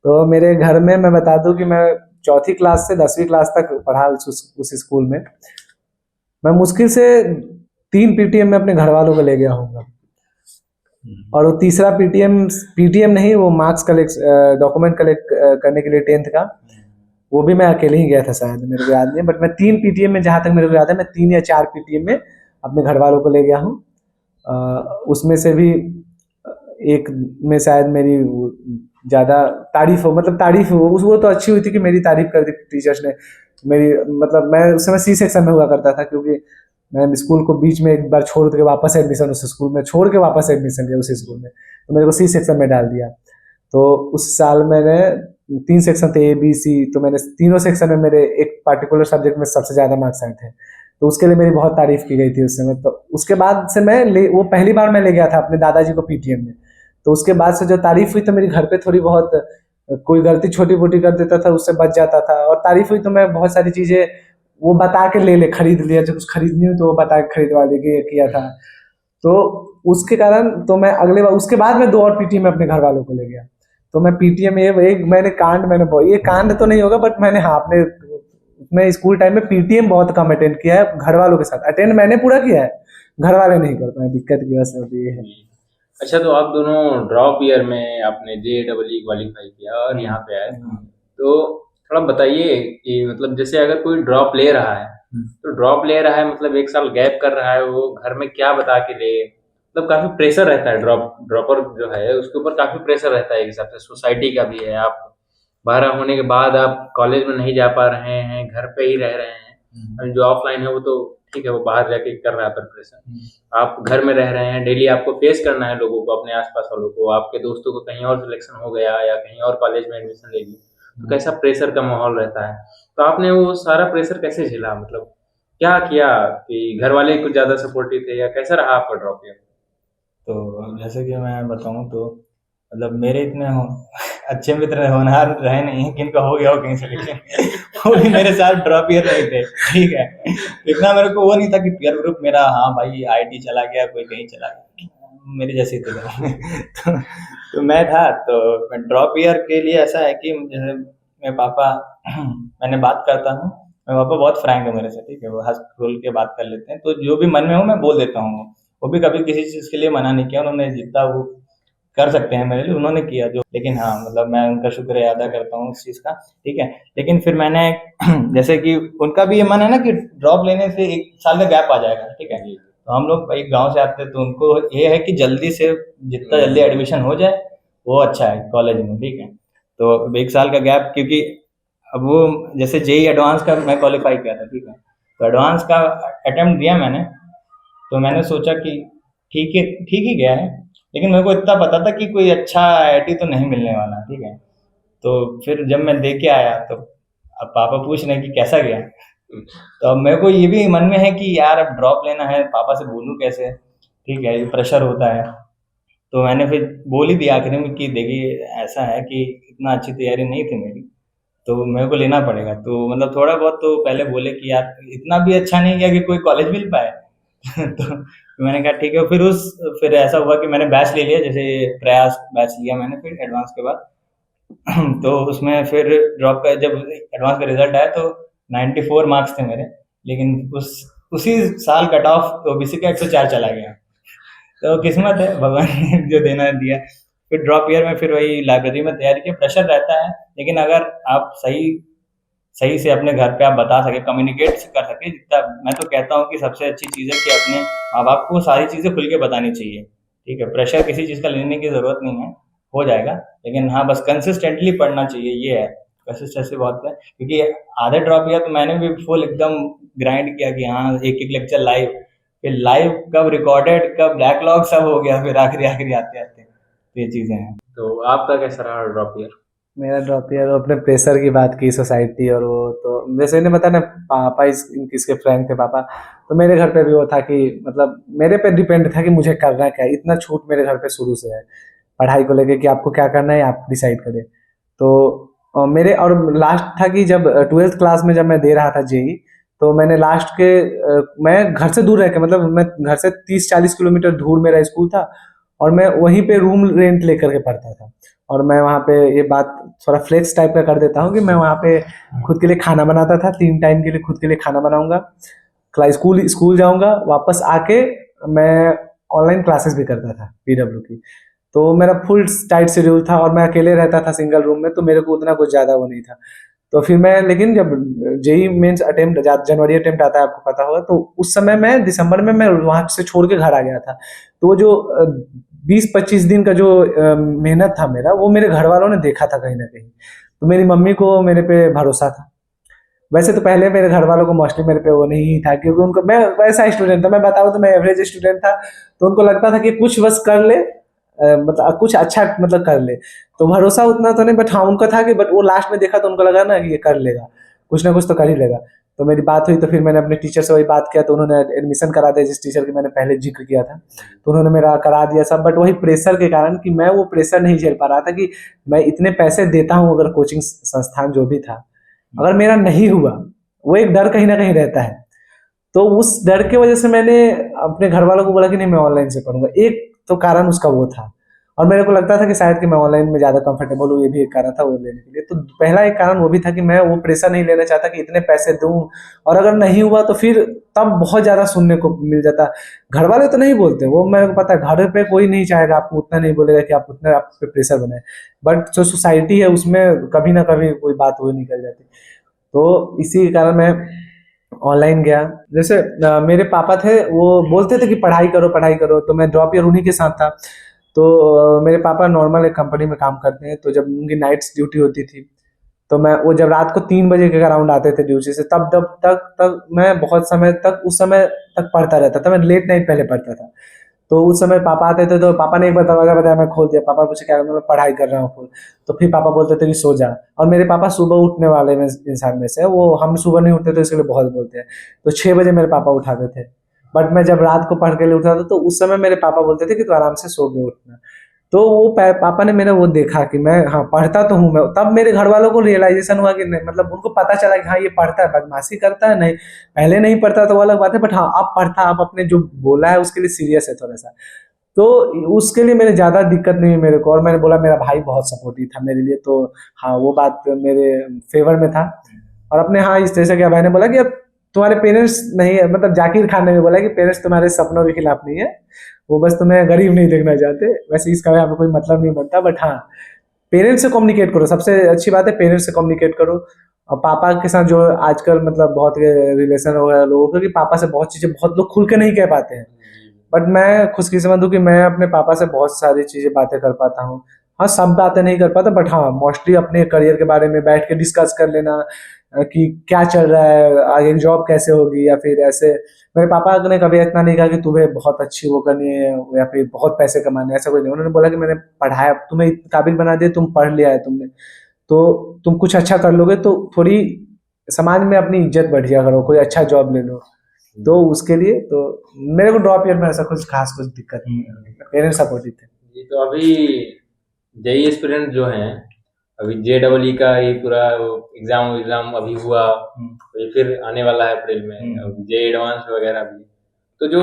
तो मेरे घर में मैं बता दूं कि मैं 4वीं क्लास से 10वीं क्लास तक पढ़ा उस स्कूल में। मैं मुश्किल से 3 पीटीएम में अपने घर वालों को ले गया होऊंगा। और वो तीसरा पीटीएम नहीं, वो मार्क्स कलेक्ट, डॉक्यूमेंट कलेक्ट करने के लिए 10th का, वो भी मैं अकेले ही गया था शायद, मेरे को याद नहीं। बट मैं 3 पीटीएम में, जहाँ तक मेरे को याद है, मैं 3 या 4 पीटीएम में अपने घर वालों को ले गया हूँ। उसमें से भी एक में शायद मेरी ज़्यादा तारीफ हो, मतलब तारीफ हो, वो तो अच्छी हुई थी कि मेरी तारीफ कर दी टीचर्स ने मेरी। मतलब मैं उस समय सी सेक्शन में हुआ करता था, क्योंकि मैं स्कूल को बीच में एक बार छोड़ के वापस एडमिशन, उस स्कूल में छोड़ के वापस एडमिशन लिया उसी स्कूल में, तो मेरे को सी सेक्शन में डाल दिया। तो उस साल मैंने 3 सेक्शन थे, ABC, तो मैंने तीनों सेक्शन में मेरे एक पार्टिकुलर सब्जेक्ट में सबसे ज़्यादा मार्क्स आए थे। तो उसके लिए मेरी बहुत तारीफ की गई थी उस समय। तो उसके बाद से वो पहली बार मैं ले गया था अपने दादाजी को पीटीएम में। तो उसके बाद से जो तारीफ हुई तो मेरी घर पे थोड़ी बहुत, कोई गलती छोटी मोटी कर देता था उससे बच जाता था। और तारीफ हुई तो मैं बहुत सारी चीज़ें वो बता के खरीद लिया, जब कुछ खरीदनी हुई तो वो बता के खरीदवा लेके किया था। तो उसके कारण तो मैं अगले बार, उसके बाद मैं 2 और पीटीएम में अपने घर वालों को ले गया। तो मैं पीटीएम में एक ये कांड तो नहीं होगा, बट मैंने अपने स्कूल टाइम में पीटीएम बहुत कम अटेंड किया है। घर वालों के साथ अटेंड मैंने पूरा किया है, घर वाले नहीं कर पाए, दिक्कत की वजह से ये है। अच्छा, तो आप दोनों ड्रॉप ईयर में आपने JEE क्वालिफाई किया और यहाँ पे आए, तो थोड़ा बताइए कि मतलब जैसे अगर कोई ड्रॉप ले रहा है, तो ड्रॉप ले रहा है मतलब 1 साल गैप कर रहा है, वो घर में क्या बता के ले, मतलब काफी प्रेशर रहता है। ड्रॉपर जो है उसके ऊपर काफी प्रेशर रहता है, एक हिसाब से सोसाइटी का भी है। आप 12 होने के बाद आप कॉलेज में नहीं जा पा रहे हैं, घर पे ही रह रहे हैं। जो ऑफलाइन है वो तो ठीक है, वो बाहर जाके कर रहा है प्रिपरेशन। आप घर में रह रहे हैं, डेली आपको फेस करना है लोगों को, अपने आसपास वालों को। आपके दोस्तों को कहीं और सिलेक्शन हो गया या कहीं और कॉलेज में एडमिशन ले ली, तो कैसा प्रेशर का माहौल रहता है। तो आपने वो सारा प्रेशर कैसे झेला, मतलब क्या किया कि घर वाले कुछ ज्यादा सपोर्टिव थे या कैसा रहा आपका ड्रॉप ईयर? तो जैसे कि मैं बताऊं तो मतलब मेरे इतने अच्छे मित्र होनहार रहे नहीं, किनका हो गया हो कहीं से, लेकिन वो भी मेरे साथ ड्रॉप ईयर नहीं थे, ठीक है। इतना मेरे को वो नहीं था कि पीयर ग्रुप मेरा, हाँ भाई IT चला गया, कोई कहीं चला गया, मेरे जैसे थे तो मैं था। तो ड्रॉप ईयर के लिए ऐसा है कि जैसे मेरे पापा मैंने बात करता हूँ, मेरे पापा बहुत फ्रैंक है मेरे से, ठीक है, वो हंस खोल के बात कर लेते हैं। तो जो भी मन में हो मैं बोल देता हूँ। वो भी कभी किसी चीज़ के लिए मना नहीं किया, उन्होंने जितना वो कर सकते हैं मेरे लिए उन्होंने किया जो। लेकिन हाँ, मतलब मैं उनका शुक्र अदा करता हूँ उस चीज़ का, ठीक है। लेकिन फिर मैंने जैसे कि उनका भी ये मन है ना कि ड्रॉप लेने से 1 साल का गैप आ जाएगा, ठीक है। तो हम लोग एक गांव से आते हैं, तो उनको ये है कि जल्दी से जितना जल्दी एडमिशन हो जाए वो अच्छा है कॉलेज में, ठीक है। तो 1 साल का गैप, क्योंकि अब वो जैसे JEE एडवांस का मैं क्वालिफाई किया था, ठीक है। तो एडवांस का अटेम्प्ट दिया मैंने, तो मैंने सोचा कि ठीक ही गया है, लेकिन मेरे को इतना पता था कि कोई अच्छा IIT तो नहीं मिलने वाला, ठीक है। तो फिर जब मैं दे के आया तो अब पापा पूछ रहे हैं कि कैसा गया। तो अब मेरे को ये भी मन में है कि यार अब ड्रॉप लेना है, पापा से बोलूँ कैसे, ठीक है, ये प्रेशर होता है। तो मैंने फिर बोल ही दिया आखिर में कि देखिए ऐसा है कि इतना अच्छी तैयारी नहीं थी मेरी, तो मेरे को लेना पड़ेगा। तो मतलब थोड़ा बहुत तो पहले बोले कि यार इतना भी अच्छा नहीं किया कि कोई कॉलेज मिल पाए तो मैंने कहा ठीक है। फिर ऐसा हुआ कि मैंने बैच ले लिया, जैसे प्रयास बैच लिया मैंने फिर एडवांस के बाद तो उसमें फिर ड्रॉप का जब एडवांस का रिजल्ट आया तो 94 मार्क्स थे मेरे, लेकिन उसी साल कट ऑफ OBC का 104 चला गया। तो किस्मत है, भगवान ने जो देना दिया। फिर ड्रॉप ईयर में फिर वही लाइब्रेरी में तैयारी की, प्रेशर रहता है, लेकिन अगर आप सही से अपने घर पे आप बता सके, कम्युनिकेट कर सके, जितना मैं तो कहता हूँ कि सबसे अच्छी चीज़ है कि अपने माँ बाप को सारी चीज़ें खुल के बतानी चाहिए, ठीक है। प्रेशर किसी चीज़ का लेने की ज़रूरत नहीं है, हो जाएगा, लेकिन हाँ बस कंसिस्टेंटली पढ़ना चाहिए, ये है कंसिस्टेंसी बहुत है। क्योंकि आधे ड्रॉप किया तो मैंने भी फुल एकदम ग्राइंड किया कि हाँ एक लेक्चर लाइव, फिर लाइव कब रिकॉर्डेड कब बैकलॉग सब हो गया, फिर आखिरी आते आते तो ये चीज़ें हैं। तो आपका कैसा रहा ड्रॉप ईयर? मेरा ड्रॉप ईयर, अपने प्रेशर की बात की, सोसाइटी और वो, तो जैसे मैंने बताया ना, पापा किसके फ्रैंक थे पापा। तो मेरे घर पे भी वो था कि मतलब मेरे पे डिपेंड था कि मुझे करना क्या है। इतना छूट मेरे घर पे शुरू से है पढ़ाई को लेके कि आपको क्या करना है आप डिसाइड करें। तो मेरे और लास्ट था कि जब 12th क्लास में जब मैं दे रहा था जेई, तो मैंने लास्ट के मैं घर से दूर रह के, मतलब मैं घर से 30-40 किलोमीटर दूर मेरा स्कूल था, और मैं वहीं पे रूम रेंट लेकर के पढ़ता था। और मैं वहाँ पे, ये बात थोड़ा फ्लेक्स टाइप का कर देता हूँ कि मैं वहाँ पे खुद के लिए खाना बनाता था, 3 टाइम के लिए खुद के लिए खाना बनाऊंगा, क्लास स्कूल स्कूल जाऊंगा, वापस आके मैं ऑनलाइन क्लासेस भी करता था पीडब्ल्यू की। तो मेरा फुल टाइट शेड्यूल था, और मैं अकेले रहता था सिंगल रूम में, तो मेरे को उतना कुछ ज़्यादा वो नहीं था। तो फिर मैं, लेकिन जब जेई मेंस अटेम्प्ट, जनवरी अटेम्प्ट आता है आपको पता होगा, तो उस समय मैं दिसंबर में मैं वहाँ से छोड़ के घर आ गया था। तो वो जो 20-25 दिन का जो मेहनत था मेरा, वो मेरे घर वालों ने देखा था कहीं ना कहीं। तो मेरी मम्मी को मेरे पे भरोसा था। वैसे तो पहले मेरे घर वालों को मोस्टली मेरे पे वो नहीं था, क्योंकि उनको, मैं वैसा स्टूडेंट था, मैं बताऊँ तो मैं एवरेज स्टूडेंट था। तो उनको लगता था कि कुछ बस कर ले, मतलब कुछ अच्छा मतलब कर ले। तो भरोसा उतना तो नहीं, बट हाँ उनका था कि, बट वो लास्ट में देखा तो उनको लगा ना कि ये कर लेगा, कुछ ना कुछ तो कर ही लेगा। तो मेरी बात हुई, तो फिर मैंने अपने टीचर से वही बात किया, तो उन्होंने एडमिशन करा दिया जिस टीचर की मैंने पहले जिक्र किया था। तो उन्होंने मेरा करा दिया सब, बट वही प्रेशर के कारण कि मैं वो प्रेशर नहीं झेल पा रहा था कि मैं इतने पैसे देता हूँ अगर कोचिंग संस्थान जो भी था, अगर मेरा नहीं हुआ, वो एक डर कहीं ना कहीं रहता है। तो उस डर की वजह से मैंने अपने घर वालों को बोला कि नहीं मैं ऑनलाइन से पढ़ूंगा। एक तो कारण उसका वो था, और मेरे को लगता था कि शायद कि मैं ऑनलाइन में ज़्यादा कंफर्टेबल हूँ, ये भी एक कारण था वो लेने के लिए। तो पहला एक कारण वो भी था कि मैं वो प्रेशर नहीं लेना चाहता कि इतने पैसे दूं, और अगर नहीं हुआ तो फिर तब बहुत ज़्यादा सुनने को मिल जाता। घर वाले तो नहीं बोलते, वो मेरे को पता है, घर पे कोई नहीं चाहेगा, आपको उतना नहीं बोलेगा कि आप उतना आप पे प्रेशर बनाए, बट जो सोसाइटी है उसमें कभी ना कभी कोई बात वो निकल जाती। तो इसी के कारण मैं ऑनलाइन गया। जैसे मेरे पापा थे, वो बोलते थे कि पढ़ाई करो पढ़ाई करो, तो मैं ड्रॉप ईयर उन्हीं के साथ था। तो मेरे पापा नॉर्मल एक कंपनी में काम करते हैं, तो जब उनकी नाइट्स ड्यूटी होती थी, तो मैं, वो जब रात को 3 बजे के अराउंड आते थे ड्यूटी से, तब तब तक तक मैं बहुत समय तक, उस समय तक पढ़ता रहता था। मैं लेट नाइट पहले पढ़ता था। तो उस समय पापा आते थे, तो पापा ने एक बार दरवाजा बताया, मैं खोल दिया, पापा पूछे क्या, मैं पढ़ाई कर रहा हूँ फुल। तो फिर पापा बोलते थे कि सो जा। और मेरे पापा सुबह उठने वाले में इंसान में से हैं, वो, हम सुबह नहीं उठते तो इसके लिए बहुत बोलते हैं। तो 6 बजे मेरे पापा उठाते थे, बट मैं जब रात को पढ़ के लिए उठता था, तो उस समय मेरे पापा बोलते थे कि तू आराम से सो के उठना। तो वो पापा ने मेरा वो देखा कि मैं, हाँ पढ़ता तो हूँ मैं, तब मेरे घर वालों को रियलाइजेशन हुआ कि नहीं, मतलब उनको पता चला कि हाँ ये पढ़ता है, बदमाशी करता है नहीं, पहले नहीं पढ़ता तो वो अलग बात है, बट हाँ अब पढ़ता, अब अपने जो बोला है उसके लिए सीरियस है थोड़ा सा। तो उसके लिए मेरे ज़्यादा दिक्कत नहीं हुई मेरे को, और मैंने बोला मेरा भाई बहुत सपोर्टिव था मेरे लिए, तो हाँ वो बात मेरे फेवर में था। और अपने, हाँ इस तरह से क्या, भाई ने बोला कि अब तुम्हारे पेरेंट्स नहीं है, मतलब जाकिर खान ने भी बोला कि पेरेंट्स तुम्हारे सपनों के खिलाफ नहीं है, वो बस तुम्हें गरीब नहीं देखना चाहते। वैसे इसका यहाँ पे कोई मतलब नहीं बनता, बट हाँ पेरेंट्स से कम्युनिकेट करो, सबसे अच्छी बात है पेरेंट्स से कम्युनिकेट करो। और पापा के साथ जो आजकल मतलब बहुत रिलेशन हो गया लोगों का कि पापा से बहुत चीज़ें बहुत लोग खुल के नहीं कह पाते हैं, बट मैं खुशकिस्मत हूँ कि मैं अपने पापा से बहुत सारी चीज़ें बातें कर पाता हूँ। हाँ सब बातें नहीं कर पाता, बट हाँ मोस्टली अपने करियर के बारे में बैठ के डिस्कस कर लेना, कि क्या चल रहा है आगे, जॉब कैसे होगी, या फिर ऐसे। मेरे पापा ने कभी इतना नहीं कहा कि तुम्हें बहुत अच्छी वो करनी है या फिर बहुत पैसे कमाने हैं, ऐसा कुछ नहीं। उन्होंने बोला कि मैंने पढ़ाया, तुम्हें काबिल बना दिया, तुम पढ़ लिया है तुमने, तो तुम कुछ अच्छा कर लोगे तो थोड़ी समाज में अपनी इज्जत बढ़िया करो, कोई अच्छा जॉब ले लो। तो उसके लिए तो मेरे को ड्रॉप ईयर में ऐसा कुछ खास कुछ दिक्कत नहीं है, पेरेंट्स सपोर्टिव थे। जी, तो अभी जेई एस्पिरेंट जो हैं, अभी JEE का ये पूरा एग्जाम एग्जाम अभी हुआ, तो ये फिर आने वाला है अप्रैल में, अब जेई एडवांस वगैरह भी। तो जो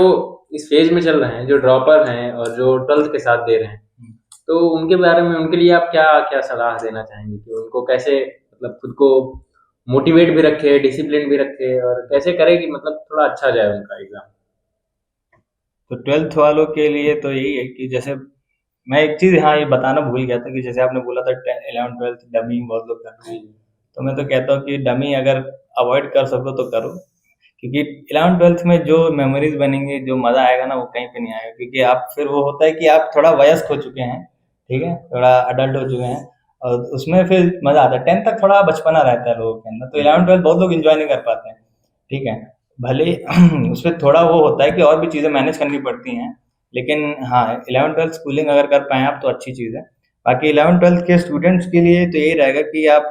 इस फेज में चल रहे हैं, जो ड्रॉपर हैं और जो 12th के साथ दे रहे हैं, तो उनके बारे में, उनके लिए आप क्या क्या सलाह देना चाहेंगे कि उनको कैसे मतलब खुद को मोटिवेट भी रखे, डिसिप्लिन भी रखे, और कैसे करे कि मतलब थोड़ा अच्छा जाए उनका एग्जाम? तो 12th वालों के लिए तो यही है कि जैसे मैं एक चीज़ हाँ ये बताना भूल गया था कि जैसे आपने बोला था 11th 12th डमी बहुत लोग करते हैं, तो मैं तो कहता हूँ कि डमी अगर अवॉइड कर सको तो करो, क्योंकि 11th 12th में जो मेमोरीज बनेंगी, जो मज़ा आएगा ना, वो कहीं पे नहीं आएगा, क्योंकि आप फिर वो होता है कि आप थोड़ा वयस्क हो चुके हैं, ठीक है, थोड़ा अडल्ट हो चुके हैं, और उसमें फिर मज़ा आता है। 10th तक थोड़ा बचपना रहता है लोगों के अंदर, तो 11th 12th बहुत लोग एंजॉय नहीं कर पाते हैं, ठीक है। भले उसमें थोड़ा वो होता है कि और भी चीज़ें मैनेज करनी पड़ती हैं, लेकिन हाँ 11th 12th स्कूलिंग अगर कर पाएँ आप तो अच्छी चीज़ है। बाकी 11th-12th के स्टूडेंट्स के लिए तो यही रहेगा कि आप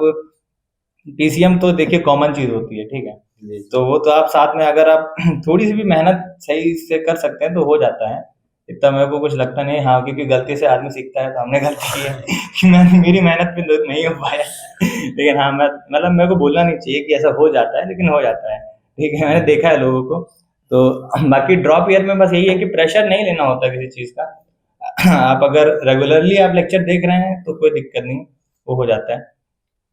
पीसीएम तो देखिए कॉमन चीज़ होती है, ठीक है? तो वो तो आप साथ में अगर आप थोड़ी सी भी मेहनत सही से कर सकते हैं तो हो जाता है। इतना मेरे को कुछ लगता नहीं है, हाँ, क्योंकि गलती से आदमी सीखता है, तो हमने गलती की है कि मेरी मेहनत पे तो नहीं हो पाया। लेकिन हाँ, मैं मतलब मेरे को बोलना नहीं चाहिए कि ऐसा हो जाता है, लेकिन हो जाता है, ठीक है? मैंने देखा है लोगों को। तो बाकी ड्रॉप ईयर में बस यही है कि प्रेशर नहीं लेना होता किसी चीज़ का। आप अगर रेगुलरली आप लेक्चर देख रहे हैं तो कोई दिक्कत नहीं, वो हो जाता है।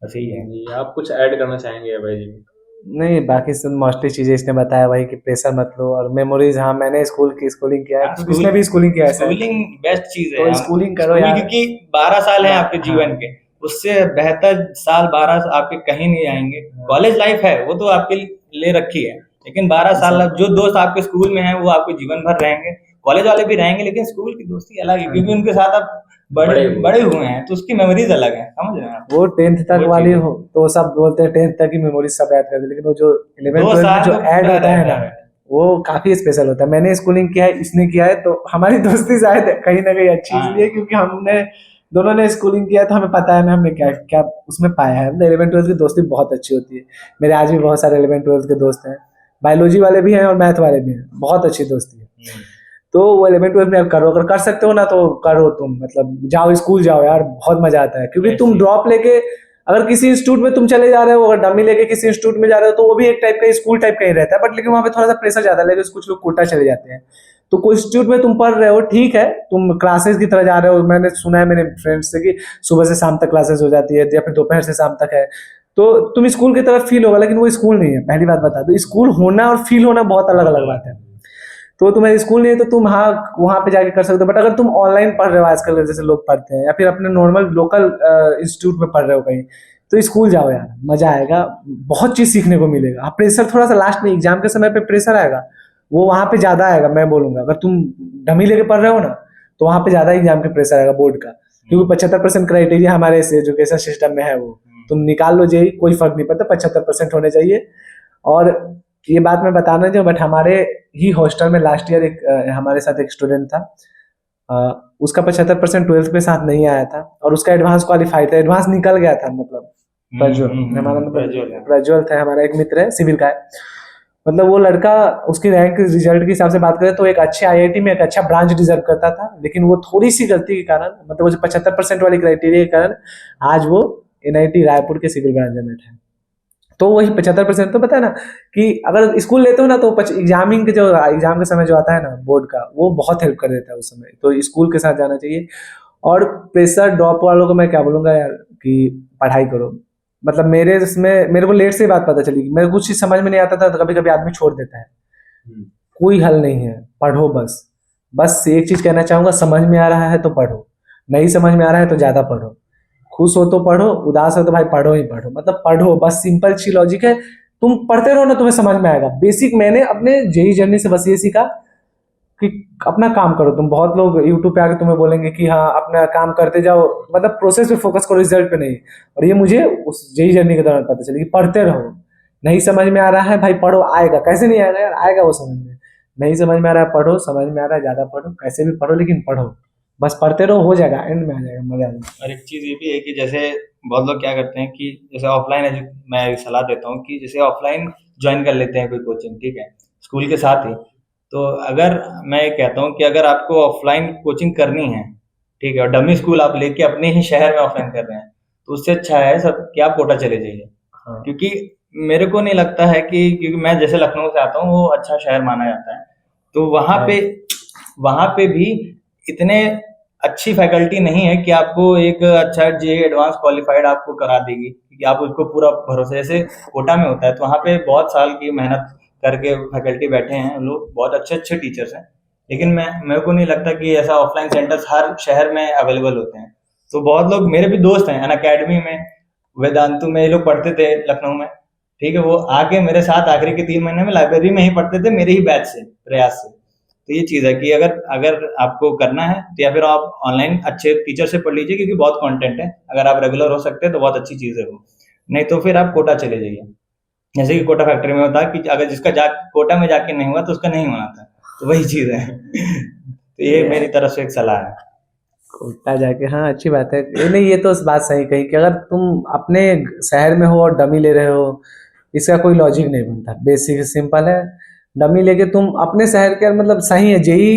बस यही है। जी, आप कुछ ऐड करना चाहेंगे भाई जी? नहीं, बाकी सब मोस्टली चीज़ें इसने बताया वही कि प्रेशर मत लो, और मेमोरीज, हाँ मैंने स्कूलिंग किया है, हाँ, तो इसने भी स्कूलिंग किया है शायद। स्कूलिंग बेस्ट चीज़ है तो यार। स्कूलिंग करो स्कूलिंग यार। क्योंकि 12 साल हैं आपके हाँ। जीवन के, उससे बेहतर साल 12 आपके कहीं नहीं आएंगे। कॉलेज लाइफ है वो तो आपके ले रखी है, लेकिन 12 साल अब जो दोस्त आपके स्कूल में हैं वो आपके जीवन भर रहेंगे। कॉलेज वाले भी रहेंगे, लेकिन स्कूल की दोस्ती अलग है, क्योंकि उनके साथ आप बड़े हुए हैं, तो उसकी मेमोरीज अलग है, समझ रहे हैं आप? वो 10th तक वो वाली चीज़ है। हो तो सब बोलते हैं 10th तक की मेमोरी सब याद करते हैं, लेकिन वो जो 11th 2 12th में साल जो तो ऐड पूरा होता है रहता ना, है। वो काफी स्पेशल होता है। मैंने स्कूलिंग किया है, इसने किया है, तो हमारी दोस्ती शायद कहीं ना कहीं अच्छी हाँ। इसलिए क्योंकि हमने दोनों ने स्कूलिंग किया है, तो हमें पता है ना हमने क्या क्या उसमें पाया है। 11th 12th की दोस्ती बहुत अच्छी होती है। मेरे आज भी बहुत सारे 11th 12th के दोस्त हैं, बायोलॉजी वाले भी हैं और मैथ वाले भी हैं, बहुत अच्छी दोस्ती है। तो वो 11th 12th में अब करो, अगर कर सकते हो ना तो करो तुम, मतलब जाओ स्कूल जाओ यार, बहुत मजा आता है। क्योंकि तुम ड्रॉप लेके अगर किसी इंस्टीट्यूट में तुम चले जा रहे हो, अगर डमी लेके किसी इंस्टीट्यूट में जा रहे हो, तो वो भी एक टाइप का स्कूल टाइप का ही रहता है, बट लेकिन वहाँ पे थोड़ा सा प्रेशर ज्यादा है, लेकिन कुछ लोग कोटा चले जाते हैं। तो कोई इंस्टीट्यूट में तुम पढ़ रहे हो, ठीक है, तुम क्लासेस की तरह जा रहे हो, मैंने सुना है मेरे फ्रेंड्स से कि सुबह से शाम तक क्लासेस हो जाती है, या फिर दोपहर से शाम तक है, तो तुम स्कूल की तरफ फील होगा, लेकिन वो स्कूल नहीं है। पहली बात बता दो, स्कूल होना और फील होना बहुत अलग अलग बात है। तो तुम्हें स्कूल नहीं है तो तुम हाँ वहाँ पे जाके कर सकते हो, बट अगर तुम ऑनलाइन पढ़ रहे हो आजकल जैसे लोग पढ़ते हैं, या फिर अपने नॉर्मल लोकल इंस्टीट्यूट में पढ़ रहे हो कहीं, तो स्कूल जाओ यार, मजा आएगा, बहुत चीज सीखने को मिलेगा। हाँ, प्रेशर थोड़ा सा लास्ट में एग्जाम के समय पे प्रेशर आएगा, वो वहाँ पे ज्यादा आएगा, मैं बोलूंगा। अगर तुम डमी लेके पढ़ रहे हो ना, तो वहाँ पे ज्यादा एग्जाम के प्रेशर आएगा बोर्ड का, क्योंकि 75% क्राइटेरिया हमारे इस एजुकेशन सिस्टम में है। वो तुम निकाल लो जेई, कोई फर्क नहीं पड़ता, 75% होने चाहिए। और ये बात मैं बताना जो, बट हमारे ही हॉस्टल में लास्ट ईयर एक हमारे साथ एक स्टूडेंट था, उसका 75% 12th के साथ नहीं आया था, और उसका एडवांस क्वालिफाइड था, एडवांस निकल गया था। मतलब प्रज्वल, हमारा मतलब प्रज्वल था, हमारा एक मित्र है, सिविल का है। मतलब वो लड़का, उसकी रैंक रिजल्ट के हिसाब से बात करें तो एक अच्छे आईआईटी में एक अच्छा ब्रांच डिजर्व करता था, लेकिन वो थोड़ी सी गलती के कारण, मतलब वो 75% वाली क्राइटेरिया के कारण आज वो एनआईटी रायपुर के सिविल ब्रांच में बैठा है। तो वही 75%, तो पता है ना कि अगर स्कूल लेते हो ना, तो एग्जाम के समय जो आता है ना बोर्ड का, वो बहुत हेल्प कर देता है उस समय, तो स्कूल के साथ जाना चाहिए। और प्रेशर ड्रॉप वालों को मैं क्या बोलूंगा यार, कि पढ़ाई करो। मतलब मेरे को लेट से बात पता चली, मेरे को कुछ चीज समझ में नहीं आता था, तो कभी कभी आदमी छोड़ देता है, कोई हल नहीं है, पढ़ो बस। बस एक चीज कहना चाहूंगा, समझ में आ रहा है तो पढ़ो, नहीं समझ में आ रहा है तो ज्यादा पढ़ो, खुश हो तो पढ़ो, उदास हो तो भाई पढ़ो ही पढ़ो, मतलब पढ़ो बस, सिंपल सी लॉजिक है। तुम पढ़ते रहो ना, तुम्हें समझ में आएगा। बेसिक मैंने अपने जेई जर्नी से बस ये सीखा कि अपना काम करो। तुम बहुत लोग यूट्यूब पे आके तुम्हें बोलेंगे कि हाँ अपना काम करते जाओ, मतलब प्रोसेस पे फोकस करो, रिजल्ट पे नहीं। और ये मुझे उस जेई जर्नी के दौरान पता चली कि पढ़ते रहो, नहीं समझ में आ रहा है भाई पढ़ो, आएगा, कैसे नहीं आएगा यार, आएगा वो समझ में। नहीं समझ में आ रहा है पढ़ो, समझ में आ रहा है ज्यादा पढ़ो, कैसे भी पढ़ो, लेकिन पढ़ो बस, पढ़ते रहो, हो जाएगा, एंड में आ जाएगा, मजा आ जाएगा। और एक चीज़ ये भी है कि जैसे बहुत लोग क्या करते हैं कि जैसे ऑफलाइन, मैं सलाह देता हूँ कि जैसे ऑफलाइन ज्वाइन कर लेते हैं कोई कोचिंग, ठीक है, स्कूल के साथ ही। तो अगर मैं ये कहता हूँ कि अगर आपको ऑफलाइन कोचिंग करनी है, ठीक है, और डमी स्कूल आप लेके अपने ही शहर में ऑफलाइन कर रहे हैं, तो उससे अच्छा है सब कि आप कोटा चले जाइए। हाँ। क्योंकि मेरे को नहीं लगता है कि, क्योंकि मैं जैसे लखनऊ से आता हूँ, वो अच्छा शहर माना जाता है, तो वहाँ पे भी इतने अच्छी फैकल्टी नहीं है कि आपको एक अच्छा जे एडवांस क्वालिफाइड आपको करा देगी, कि आप उसको पूरा भरोसे, जैसे कोटा में होता है, तो वहाँ पे बहुत साल की मेहनत करके फैकल्टी बैठे हैं लोग, बहुत अच्छे अच्छे टीचर्स हैं। लेकिन मेरे को नहीं लगता कि ऐसा ऑफलाइन सेंटर्स हर शहर में अवेलेबल होते हैं। तो बहुत लोग, मेरे भी दोस्त हैं, अन अकेडमी में, वेदांतु में, ये लोग पढ़ते थे लखनऊ में, ठीक है, वो आके मेरे साथ आखिरी के 3 महीने में लाइब्रेरी में ही पढ़ते थे, मेरे ही बैच से, प्रयास से। तो ये चीज़ है कि अगर आपको करना है तो या फिर आप ऑनलाइन अच्छे टीचर से पढ़ लीजिए, क्योंकि बहुत कंटेंट है, अगर आप रेगुलर हो सकते हैं तो बहुत अच्छी चीज़ है वो। नहीं तो फिर आप कोटा चले जाइए, जैसे कि कोटा फैक्ट्री में होता है कि अगर जिसका कोटा में जाके नहीं हुआ तो उसका नहीं होना था, तो वही चीज़ है। तो ये मेरी तरफ से एक सलाह है। कोटा जाके, हाँ अच्छी बात है। ये नहीं, ये तो बात सही कही कि अगर तुम अपने शहर में हो और डमी ले रहे हो, इसका कोई लॉजिक नहीं बनता। बेसिक सिंपल है, डमी लेके तुम अपने शहर के, मतलब सही है। जेई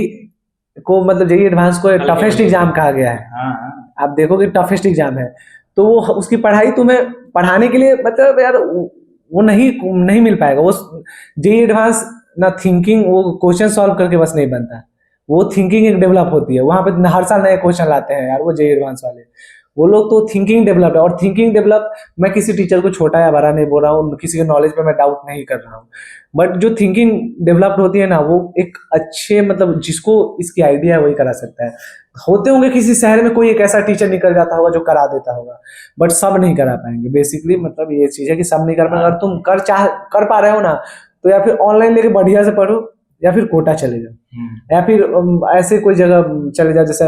को, मतलब जेई एडवांस को टफेस्ट एग्जाम कहा गया है। हाँ हाँ। आप देखोगे टफेस्ट एग्जाम है, तो वो उसकी पढ़ाई तुम्हें पढ़ाने के लिए, मतलब यार वो नहीं नहीं मिल पाएगा। वो जेई एडवांस ना थिंकिंग, वो क्वेश्चन सॉल्व करके बस नहीं बनता, वो थिंकिंग एक डेवलप होती है। वहाँ पे हर साल नए क्वेश्चन लाते हैं यार वो जेई एडवांस वाले। वो लोग तो थिंकिंग डेवलप है, और थिंकिंग डेवलप, मैं किसी टीचर को छोटा या बड़ा नहीं बोल रहा हूँ, किसी के नॉलेज पे मैं डाउट नहीं कर रहा हूँ, बट जो थिंकिंग डेवलप्ड होती है ना, वो एक अच्छे, मतलब जिसको इसकी आइडिया है वही करा सकता है। होते होंगे किसी शहर में कोई एक ऐसा टीचर निकल जाता होगा जो करा देता होगा, बट सब नहीं करा पाएंगे। बेसिकली मतलब ये चीज है कि सब नहीं कर पाएंगे। अगर तुम कर पा रहे हो ना, तो या फिर ऑनलाइन लेके बढ़िया से पढ़ो, या फिर कोटा चले जाओ, या फिर ऐसे कोई जगह चले जाओ। जैसे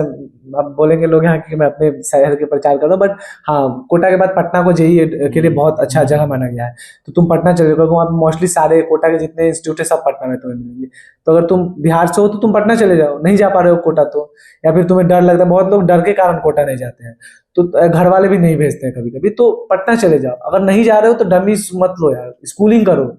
अब बोलेंगे लोग यहाँ कि मैं अपने शहर के प्रचार कर रहा हूँ, बट हाँ, कोटा के बाद पटना को जेई के लिए बहुत अच्छा जगह माना गया है। तो तुम पटना चले जाओ, क्योंकि वहाँ मोस्टली सारे कोटा के जितने इंस्टीट्यूट है सब पटना में तुम्हें मिलेंगे। तो अगर तुम बिहार से हो तो तुम पटना चले जाओ, नहीं जा पा रहे हो कोटा तो, या फिर तुम्हें डर लगता है, बहुत लोग डर के कारण कोटा नहीं जाते हैं, तो घर वाले भी नहीं भेजते हैं कभी कभी, तो पटना चले जाओ। अगर नहीं जा रहे हो तो डमी मत लो यार, स्कूलिंग करो।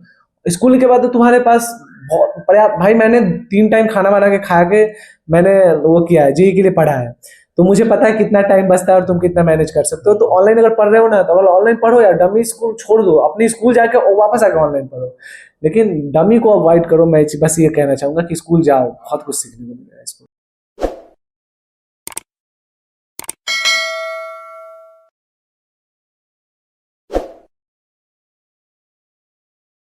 स्कूलिंग के बाद तो तुम्हारे पास बहुत पर्याप्त, भाई मैंने 3 टाइम खाना बना के खा के मैंने वो किया है, जेई के लिए पढ़ा है, तो मुझे पता है कितना टाइम बचता है और तुम कितना मैनेज कर सकते हो। तो ऑनलाइन अगर पढ़ रहे हो ना, तो अगर ऑनलाइन पढ़ो यार, डमी स्कूल छोड़ दो, अपनी स्कूल जाके और वापस आके ऑनलाइन पढ़ो, लेकिन डमी को अवॉइड करो। मैं बस ये कहना चाहूंगा कि स्कूल जाओ, बहुत कुछ सीखने को मिलेगा।